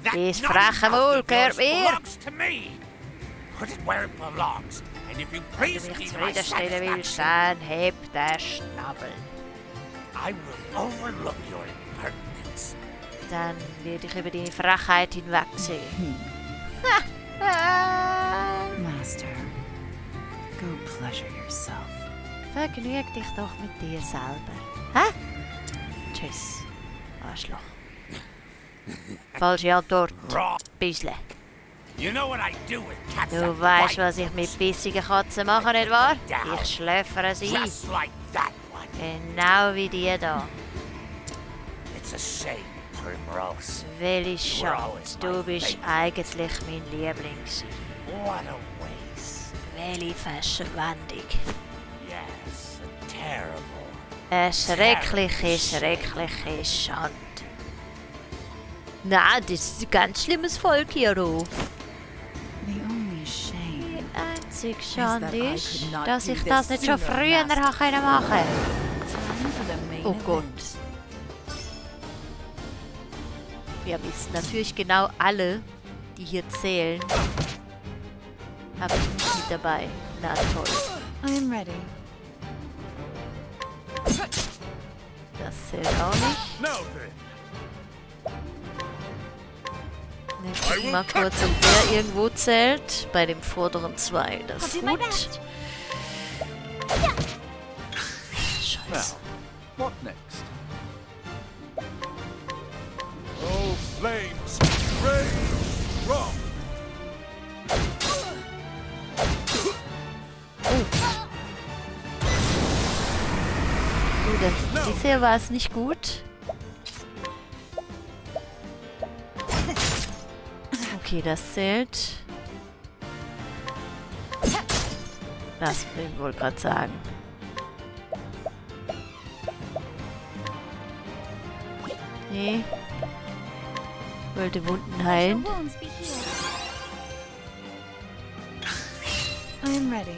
That Dieses naughty freche mouth Maul of gehört yours mir. belongs to me. Put it where it belongs. And if you Wenn please du mich me my zufriedenstellen willst, satisfaction, dann heb den Schnabel. I will overlook your impertinence. Dann werde ich über deine Frechheit hinwegsehen. Master, go pleasure yourself. Vergnüg dich doch mit dir selber. Hä? Tschüss, Arschloch. Falsche Antwort. Raw. Bisle. You know what I do with cats Du that weißt, bite? was ich mit bissigen Katzen mache, nicht wahr? Ich schläfere sie ein. Just like that one. Genau wie die da. It's a shame, Primrose. Welche Schande, du bist eigentlich mein Liebling gewesen. What a waste. Welche Verschwendung. Yes, a terrible. Eine schreckliche Schande. Nein, das ist ein ganz schlimmes Volk hier, du. The only shame. Die einzige Schande that I ist, could not dass do ich this das nicht schon sooner, früher Master. machen konnte. Time for the main Oh Gott. event. Wir wissen natürlich genau alle, die hier zählen. Habe ich nicht mit dabei. Na toll. I am ready. Das zählt auch nicht. Now then, Wir gucken mal kurz, ob der irgendwo zählt. Bei dem vorderen zwei. Das ist gut. Scheiße. What next? oh flames, rage strong. Bisher war es nicht gut. Okay, das zählt. Das wollte gerade sagen. Nee. Wollte Wunden heilen. Your wounds be healed. I am ready.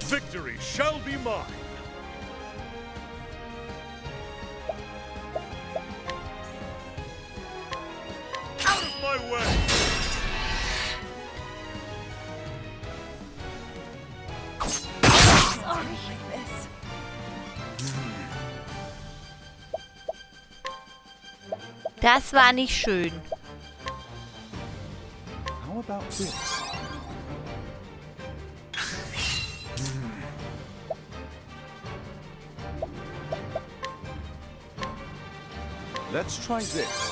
Victory shall be mine. Out of my way. Das war nicht schön. How about this? Let's try this.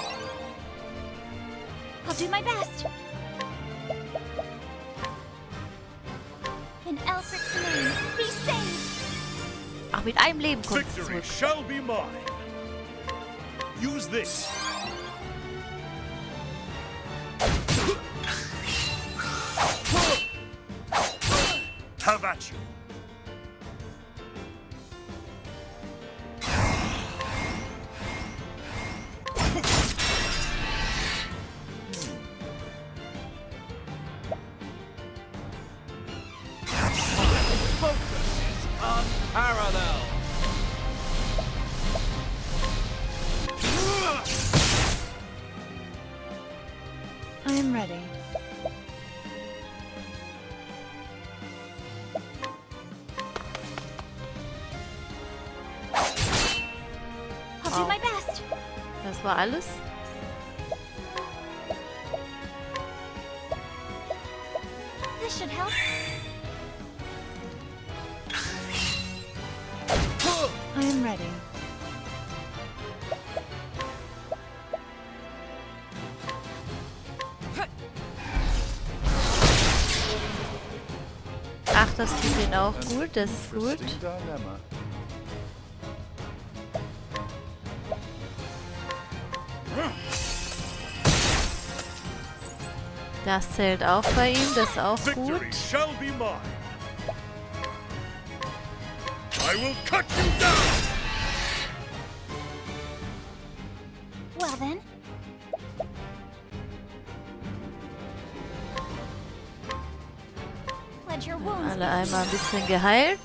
I'll do my best. In Elfric's name, be saved. Ach, mit einem Leben kommt es Victory zurück. shall be mine. Use this. Have at you. Focus is unparalleled. I am ready. I'll do my best. Das war alles? This should help. I am ready. Ach, das tut den auch gut. Das ist gut. Interesting dilemma. Das zählt auch bei ihm. Das ist auch gut. Victory shall be mine. I will cut you down. Well then. Let your wounds Alle einmal ein bisschen geheilt.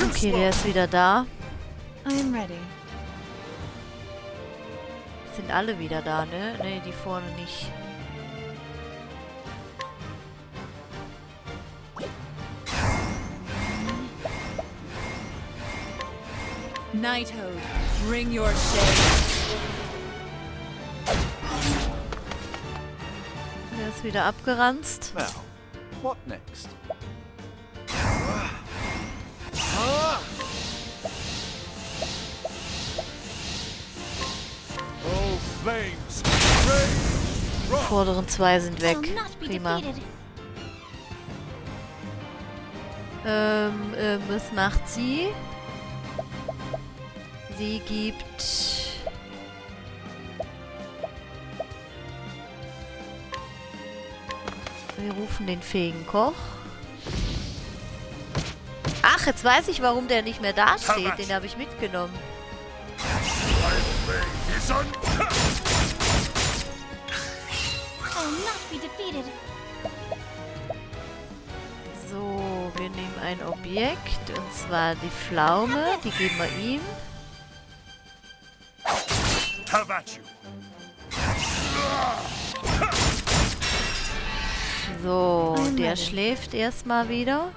Okay, der ist wieder da. I am ready. Sind alle wieder da, ne? Ne, die vorne nicht. Nighthode, bring your shade. Der ist wieder abgeranzt. Now, what next? Oh, flames, rage, Die rock. vorderen zwei sind weg. will not be Prima. defeated. Was macht sie? Sie gibt... Wir rufen den fähigen Koch. Ach, jetzt weiß ich, warum der nicht mehr da steht. Den habe ich mitgenommen. My blade is untouched. I will not be defeated. So, wir nehmen ein Objekt. Und zwar die Pflaume. Die geben wir ihm. Have at you. So, I'm der ready. schläft erstmal wieder.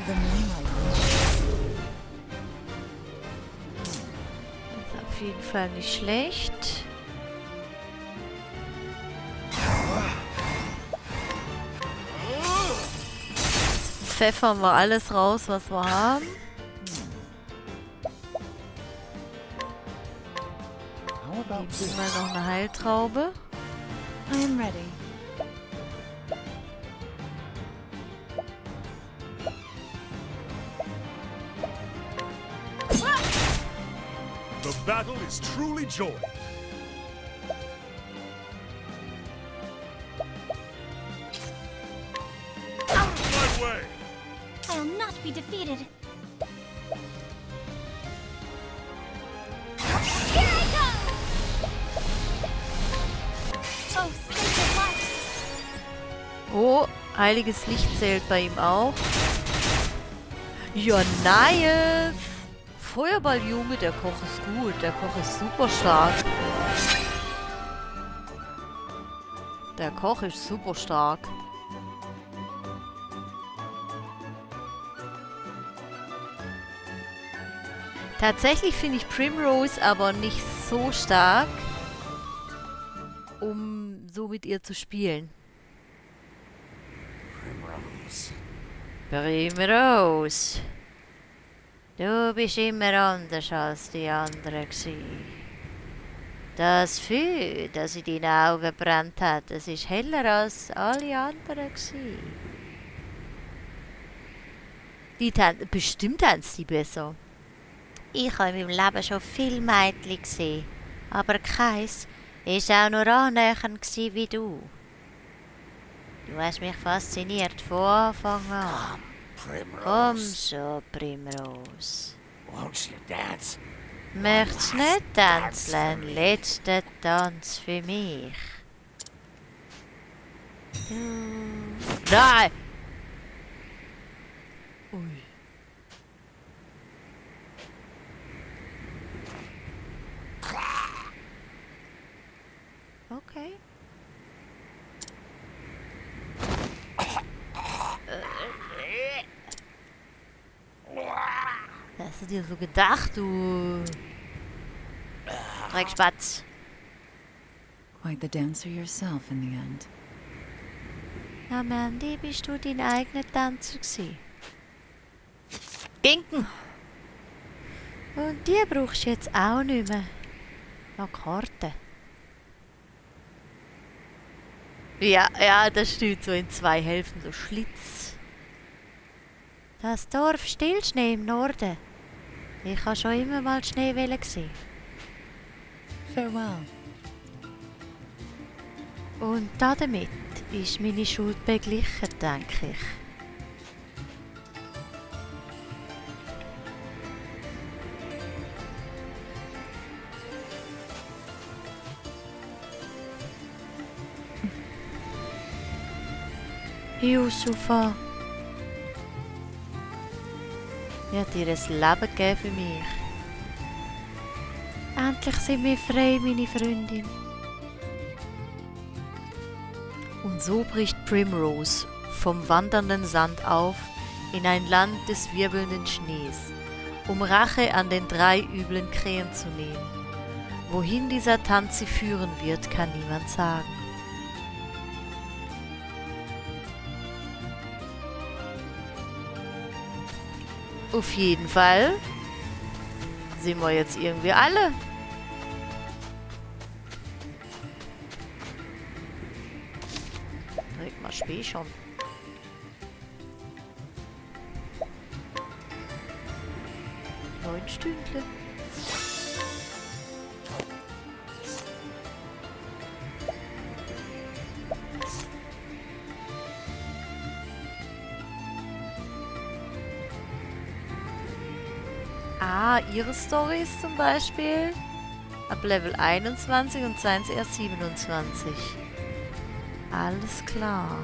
The moonlight. Ist auf jeden Fall nicht schlecht. Pfeffern wir alles raus, was wir haben. How about about Geben wir this? mal noch eine Heiltraube. I am ready. The battle is truly joined. Out of my way! I'll not be defeated. Here I go! Oh, sacred light! Oh, heiliges Licht zählt bei ihm auch. Ja, nice! Feuerballjunge, der Koch ist gut. Der Koch ist super stark. Der Koch ist super stark. Tatsächlich finde ich Primrose aber nicht so stark, um so mit ihr zu spielen. Primrose. Primrose. Du bist immer anders als die anderen gsi. Das Feuer, das in deinen Augen brennt hat, das ist heller als alle anderen gsi. Bestimmt haben sie die besser. Ich habe in meinem Leben schon viele Mädchen gesehen, aber keins war auch nur annähernd gsi wie du. Du hast mich fasziniert von Anfang an. Primrose. Komm schon, Primrose. Won't you dance? Möchtest du nicht tanzen? Letzter Tanz für mich. Nein! Ui. Okay. Was hast du dir so gedacht, du Dreckspatz? Quite the dancer yourself in the end. Na Mandy, bist du dein eigener Tänzer gsi? Ginken! Und die brauchst du jetzt auch nicht mehr. Noch Karten. Ja, das steht so in zwei Hälften, so Schlitz. Das Dorf Stillschnee im Norden. Ich habe schon immer mal Schneewelle gesehen. Farewell. Und damit ist meine Schuld beglichen, denke ich. Yusufa wird ihr ein Leben geben für mich. Endlich sind wir frei, meine Freundin. Und so bricht Primrose vom wandernden Sand auf in ein Land des wirbelnden Schnees, um Rache an den 3 üblen Krähen zu nehmen. Wohin dieser Tanz sie führen wird, kann niemand sagen. Auf jeden Fall sind wir jetzt irgendwie alle. Direkt mal spät schon. Neun Stündle. Ihre Story ist zum Beispiel ab Level 21 und seins erst 27. Alles klar.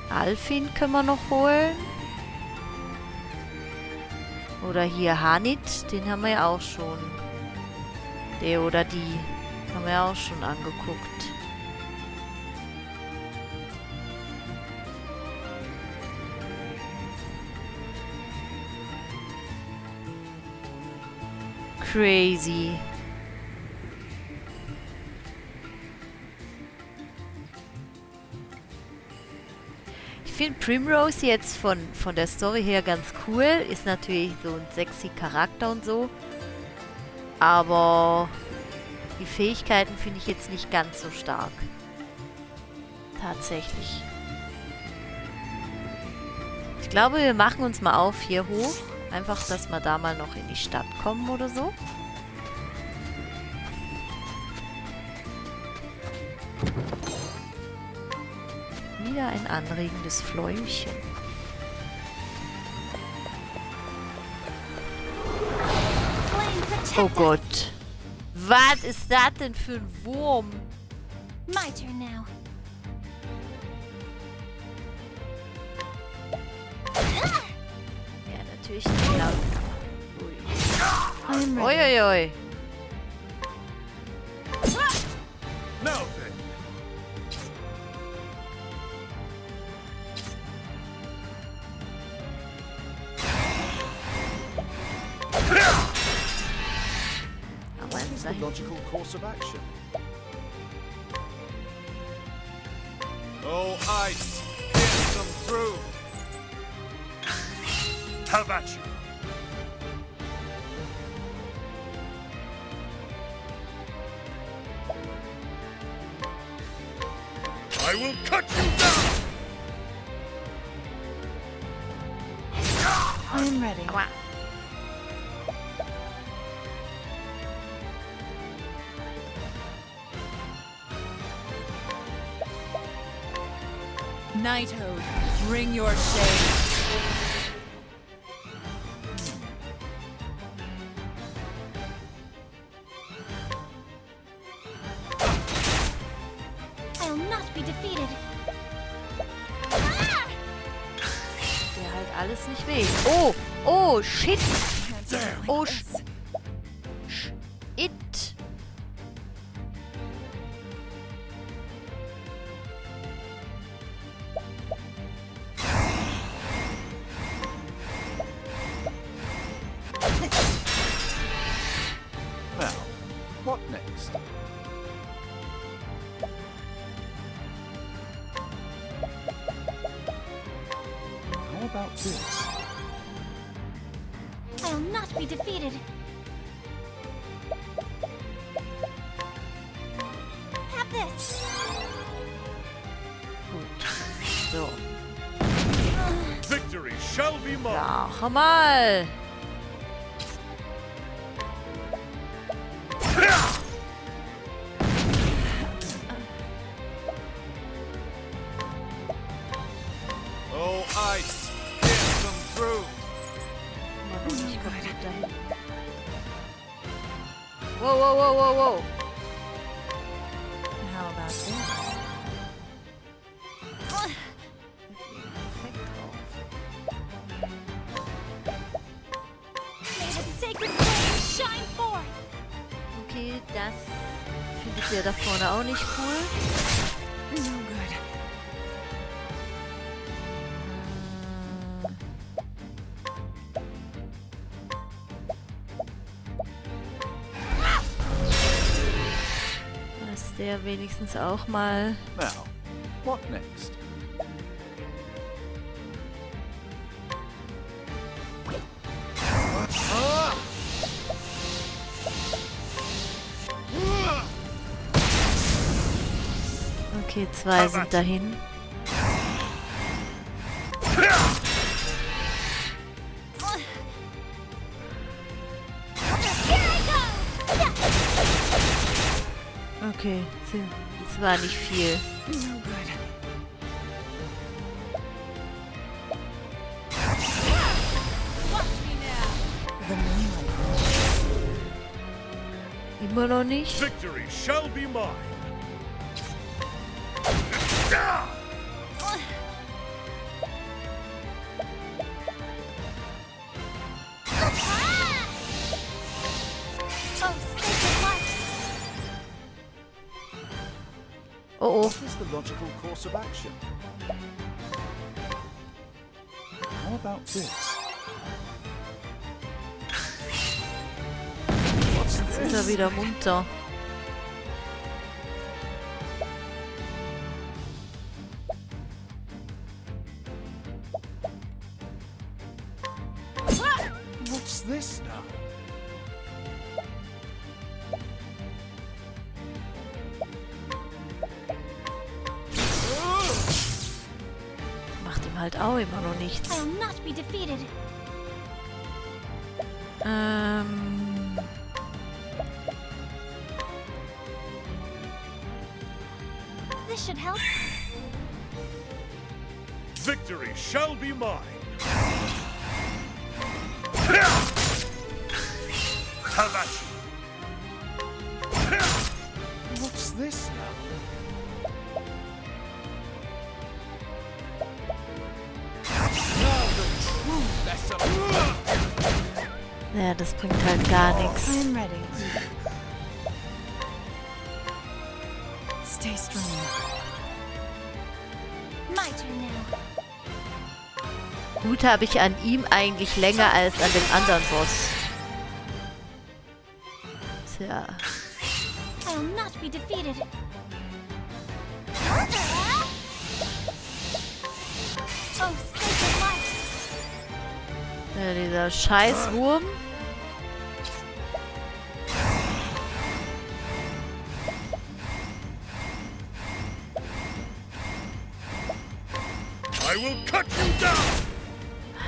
Alfin können wir noch holen. Oder hier Hanit, den haben wir ja auch schon. Der oder die haben wir ja auch schon angeguckt. Crazy. Ich finde Primrose jetzt von der Story her ganz cool. Ist natürlich so ein sexy Charakter und so. Aber die Fähigkeiten finde ich jetzt nicht ganz so stark. Tatsächlich. Ich glaube, wir machen uns mal auf hier hoch. Einfach, dass wir da mal noch in die Stadt kommen oder so. Wieder ein anregendes Fläumchen. Oh Gott. Was ist das denn für ein Wurm? My turn now. Ja, natürlich nicht laut. I'm ready. Uiuiui. Now then. Aber What is the logical course of action? Oh, ice! Pierce them through! How about you? I will cut you down! I'm ready. Aua. Knighthood, bring your shade. I'll not be defeated. Der halt alles nicht weh. Oh, oh, shit. Oh, it. Now, what next? How about this? I'll not be defeated. Have this. Gut. So. Victory shall be mine! Sag mal. Oh, ice! Pierce them through! Mal noch nicht kaputt dahin. Wow, wow, wow, wow, wow. How about this? Perfekt drauf. May the sacred flame shine forth. Okay, das findet ihr da vorne auch nicht cool. No good. Dass der wenigstens auch mal... Now, what next? Okay, zwei sind dahin. Okay, es war nicht viel. No good. The moonlight. Immer noch nicht. Victory shall be mine! Oh, sacred light. Oh, oh. What is the logical course of action? How about this? What's Jetzt ist er this? wieder munter. What's this now? halt auch immer noch nichts. I'll not be defeated. This should help. Victory shall be mine. Havachi! What's this now? Now the true lesson. Ja, das bringt halt gar nichts. I am ready. Stay strong. My turn now. Gut habe ich an ihm eigentlich länger als an dem anderen Boss. Tja. I'll not be defeated. Oh, sacred light. Ja, dieser Scheißwurm. I will cut you down.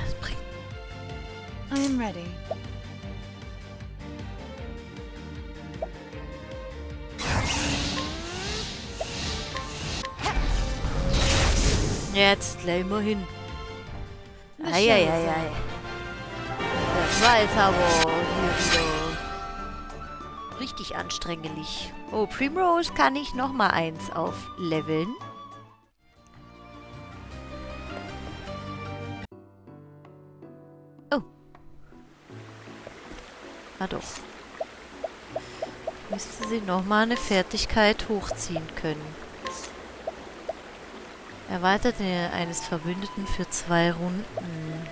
Das bringt I am ready. jetzt gleich mal hin. Eieiei. Das war jetzt aber hier wieder richtig anstrenglich. Oh, Primrose kann ich nochmal 1 aufleveln. Oh. Ah doch. Müsste sie nochmal eine Fertigkeit hochziehen können. Erweitert eines Verbündeten für 2 Runden.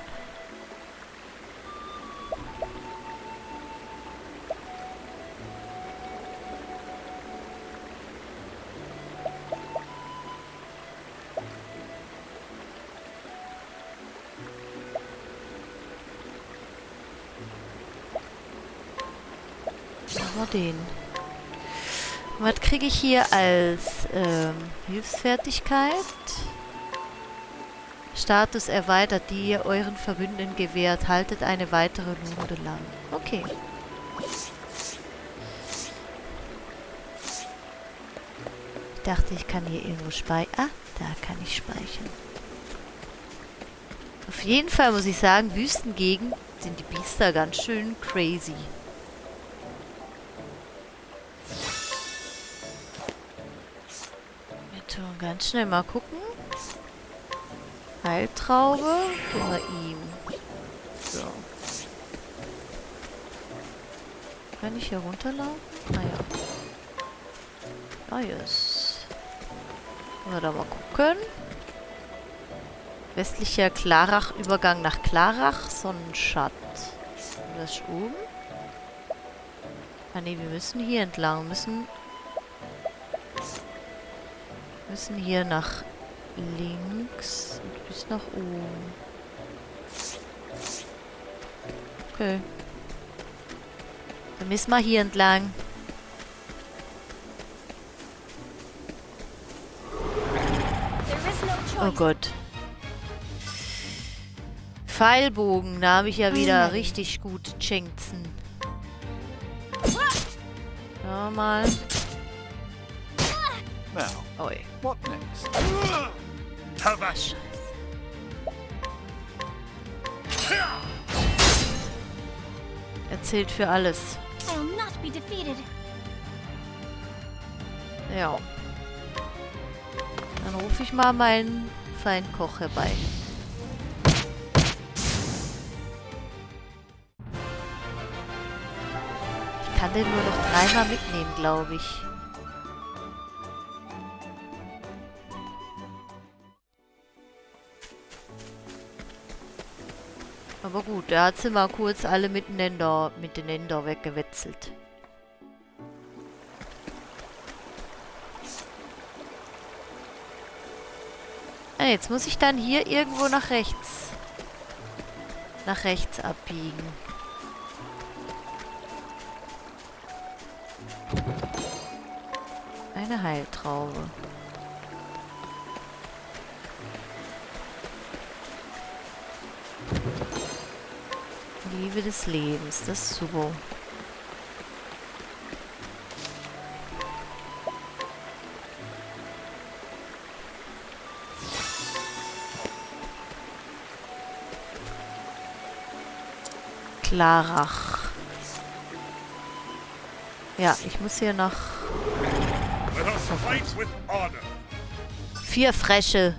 Machen wir den. Was kriege ich hier als Hilfsfertigkeit? Status erweitert, die ihr euren Verbündeten gewährt. Haltet eine weitere Runde lang. Okay. Ich dachte, ich kann hier irgendwo speichern. Ah, da kann ich speichern. Auf jeden Fall muss ich sagen, Wüstengegend sind die Biester ganz schön crazy. Wir tun ganz schnell mal gucken. Heiltraube, geben wir ihm. So. Kann ich hier runterlaufen? Naja. Ah, yes. Können wir da mal gucken. Westlicher Klarach, Übergang nach Klarach, Sonnenschatt. Das ist oben. Ah ne, wir müssen hier entlang. Wir müssen hier nach links und bis nach oben. Okay. Dann müssen wir hier entlang. Oh Gott. Pfeilbogen, da habe ich ja wieder richtig gut Chancen. Ja, mal. Now, Oi. what next? Havachi! Er zählt für alles. I'll not be defeated. Ja. Dann rufe ich mal meinen Feinkoch herbei. Ich kann den nur noch 3-mal mitnehmen, glaube ich. Aber gut, er hat sie mal kurz alle miteinander weggewetzelt. Ah, jetzt muss ich dann hier irgendwo nach rechts. Nach rechts abbiegen. Eine Heiltraube. Liebe des Lebens, das ist super. Klarach. Ja, ich muss hier nach 4 Frösche.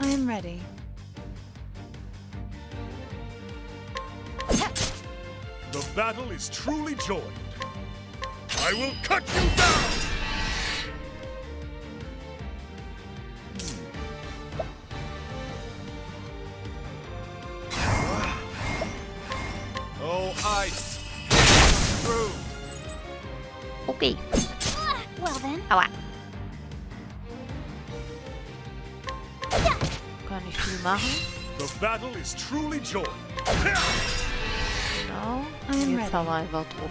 I am ready. The battle is truly joined. I will cut you down! Oh, ice! Through! Okay. Well then. Aua. Kann nicht viel machen. The battle is truly joined. Genau. I am Jetzt haben wir einfach drauf.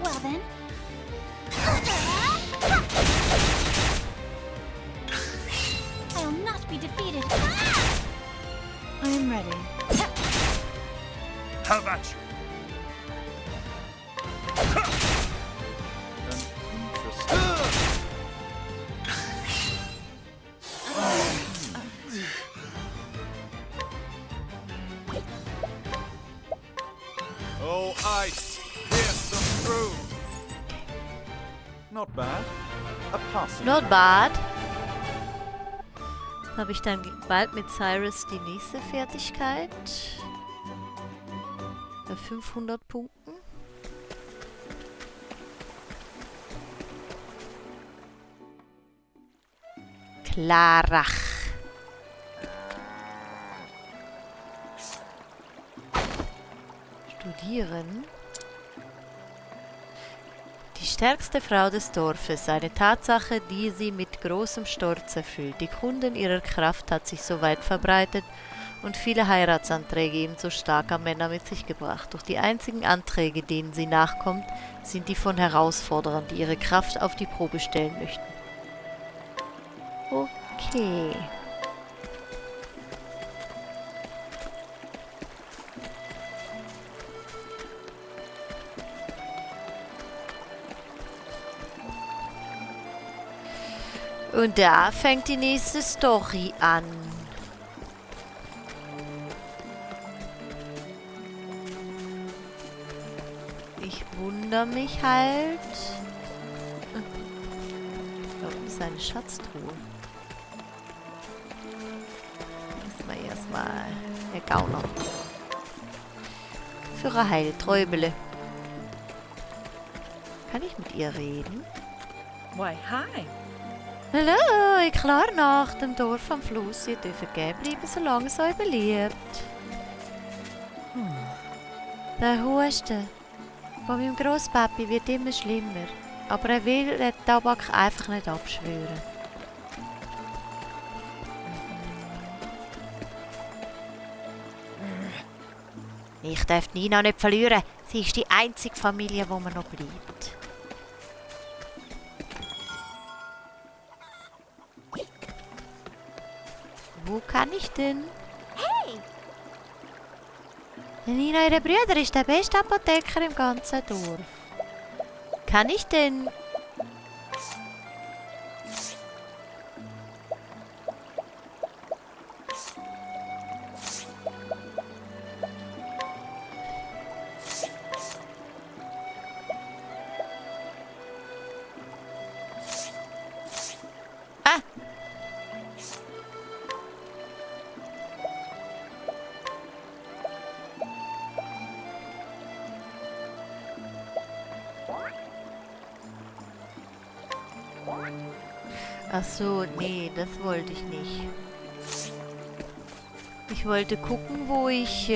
Well then. I'll not be defeated. I am ready. How about you? Oh, ice! Pierce them through! Not bad. A passing. Not bad. Habe ich dann bald mit Cyrus die nächste Fertigkeit. Bei 500 Punkten. Klarach. Studieren. Die stärkste Frau des Dorfes, eine Tatsache, die sie mit großem Stolz erfüllt. Die Kunden ihrer Kraft hat sich so weit verbreitet und viele Heiratsanträge ebenso starker Männer mit sich gebracht. Doch die einzigen Anträge, denen sie nachkommt, sind die von Herausforderern, die ihre Kraft auf die Probe stellen möchten. Okay. Und da fängt die nächste Story an. Ich wundere mich halt. Da unten ist eine Schatztruhe. Erstmal der Gauner. Führer Heil, Träubele. Kann ich mit ihr reden? Why, hi. Hallo, ich klar nach dem Dorf am Fluss. Ihr dürft gehen bleiben, solange es euch beliebt. Der Husten von meinem Grosspapi wird immer schlimmer. Aber er will den Tabak einfach nicht abschwören. Ich darf Nina nicht verlieren. Sie ist die einzige Familie, wo mir noch bleibt. Wo kann ich denn? Hey! Nina, ihre Brüder ist der beste Apotheker im ganzen Dorf. Kann ich denn? Ah! Ach so, nee, das wollte ich nicht. Ich wollte gucken, wo ich,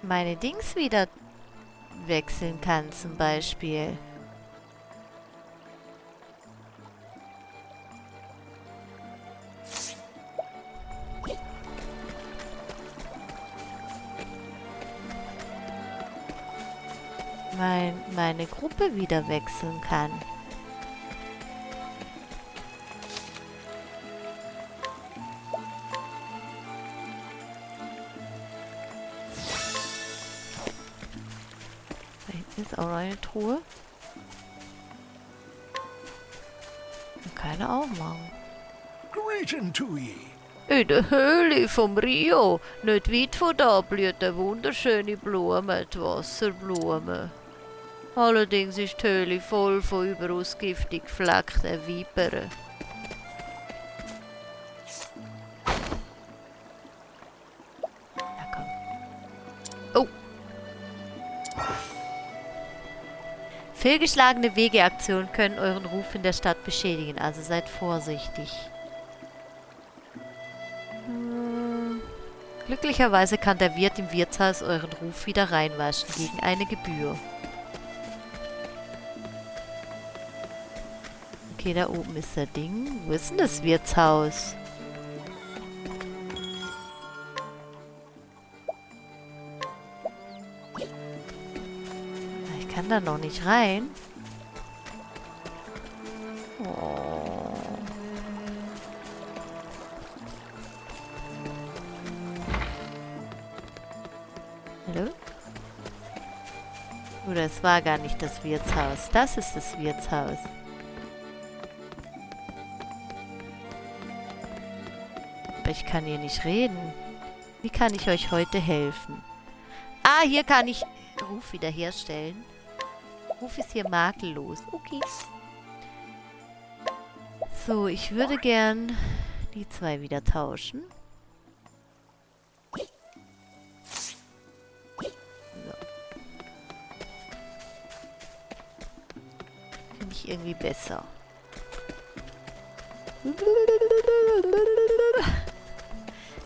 meine Dings wieder wechseln kann, zum Beispiel. meine Gruppe wieder wechseln kann. Da hinten ist auch noch eine Truhe. Keine aufmachen. Greeting to ye. In der Höhle vom Rio, nicht weit von da, blüht eine wunderschöne Blume, die Wasserblume. Allerdings ist die Höhle voll von überaus giftig gefleckten Vipern. Ja, komm. Oh! Fehlgeschlagene Wegeaktionen können euren Ruf in der Stadt beschädigen, also seid vorsichtig. Glücklicherweise kann der Wirt im Wirtshaus euren Ruf wieder reinwaschen, gegen eine Gebühr. Okay, da oben ist das Ding. Wo ist denn das Wirtshaus? Ich kann da noch nicht rein. Oh. Hallo? Oder es war gar nicht das Wirtshaus. Das ist das Wirtshaus. Aber ich kann hier nicht reden. Wie kann ich euch heute helfen? Ah, hier kann ich Ruf wiederherstellen. Ruf ist hier makellos. Okay. So, ich würde gern die zwei wieder tauschen. Finde ich irgendwie besser.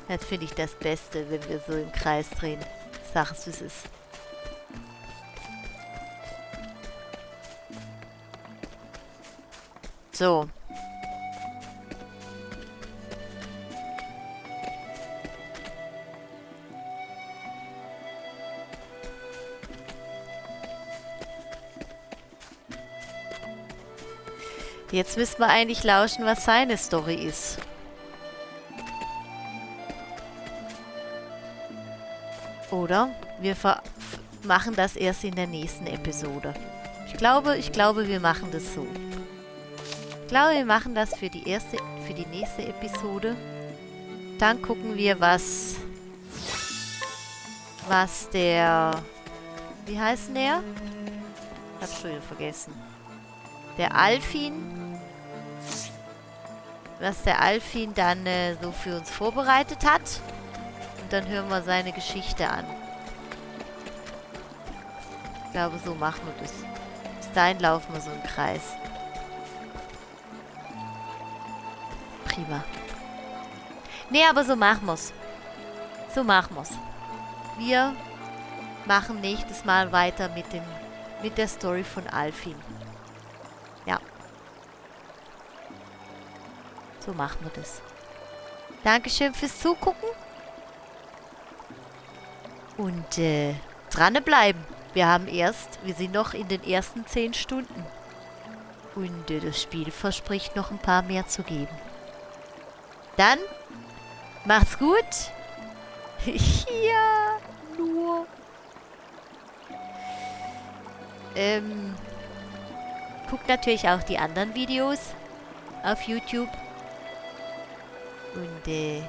Das finde ich das Beste, wenn wir so im Kreis drehen. Sag es, wie es ist. So. Jetzt müssen wir eigentlich lauschen, was seine Story ist. Oder wir machen das erst in der nächsten Episode. Ich glaube, wir machen das so. Ich glaube, wir machen das für die nächste Episode. Dann gucken wir, was der... Wie heißt denn der? Ich hab's schon wieder vergessen. Der Alfin. Was der Alfin dann so für uns vorbereitet hat. Und dann hören wir seine Geschichte an. Ich glaube, so machen wir das. Bis dahin laufen wir so im Kreis. Prima. Nee, aber so machen wir's. So machen wir's. Wir machen nächstes Mal weiter mit der Story von Alfin. Ja. So machen wir das. Dankeschön fürs Zugucken. Und dranbleiben. Wir sind noch in den ersten 10 Stunden. Und das Spiel verspricht noch ein paar mehr zu geben. Dann, macht's gut. Ja, nur. Guckt natürlich auch die anderen Videos auf YouTube. Und ihr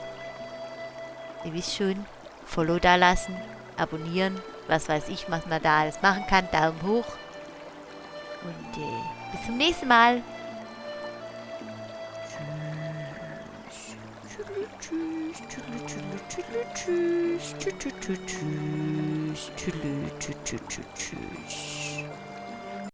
wisst schon, Follow da lassen, abonnieren, was weiß ich, was man da alles machen kann. Daumen hoch. Und bis zum nächsten Mal. Tschüss.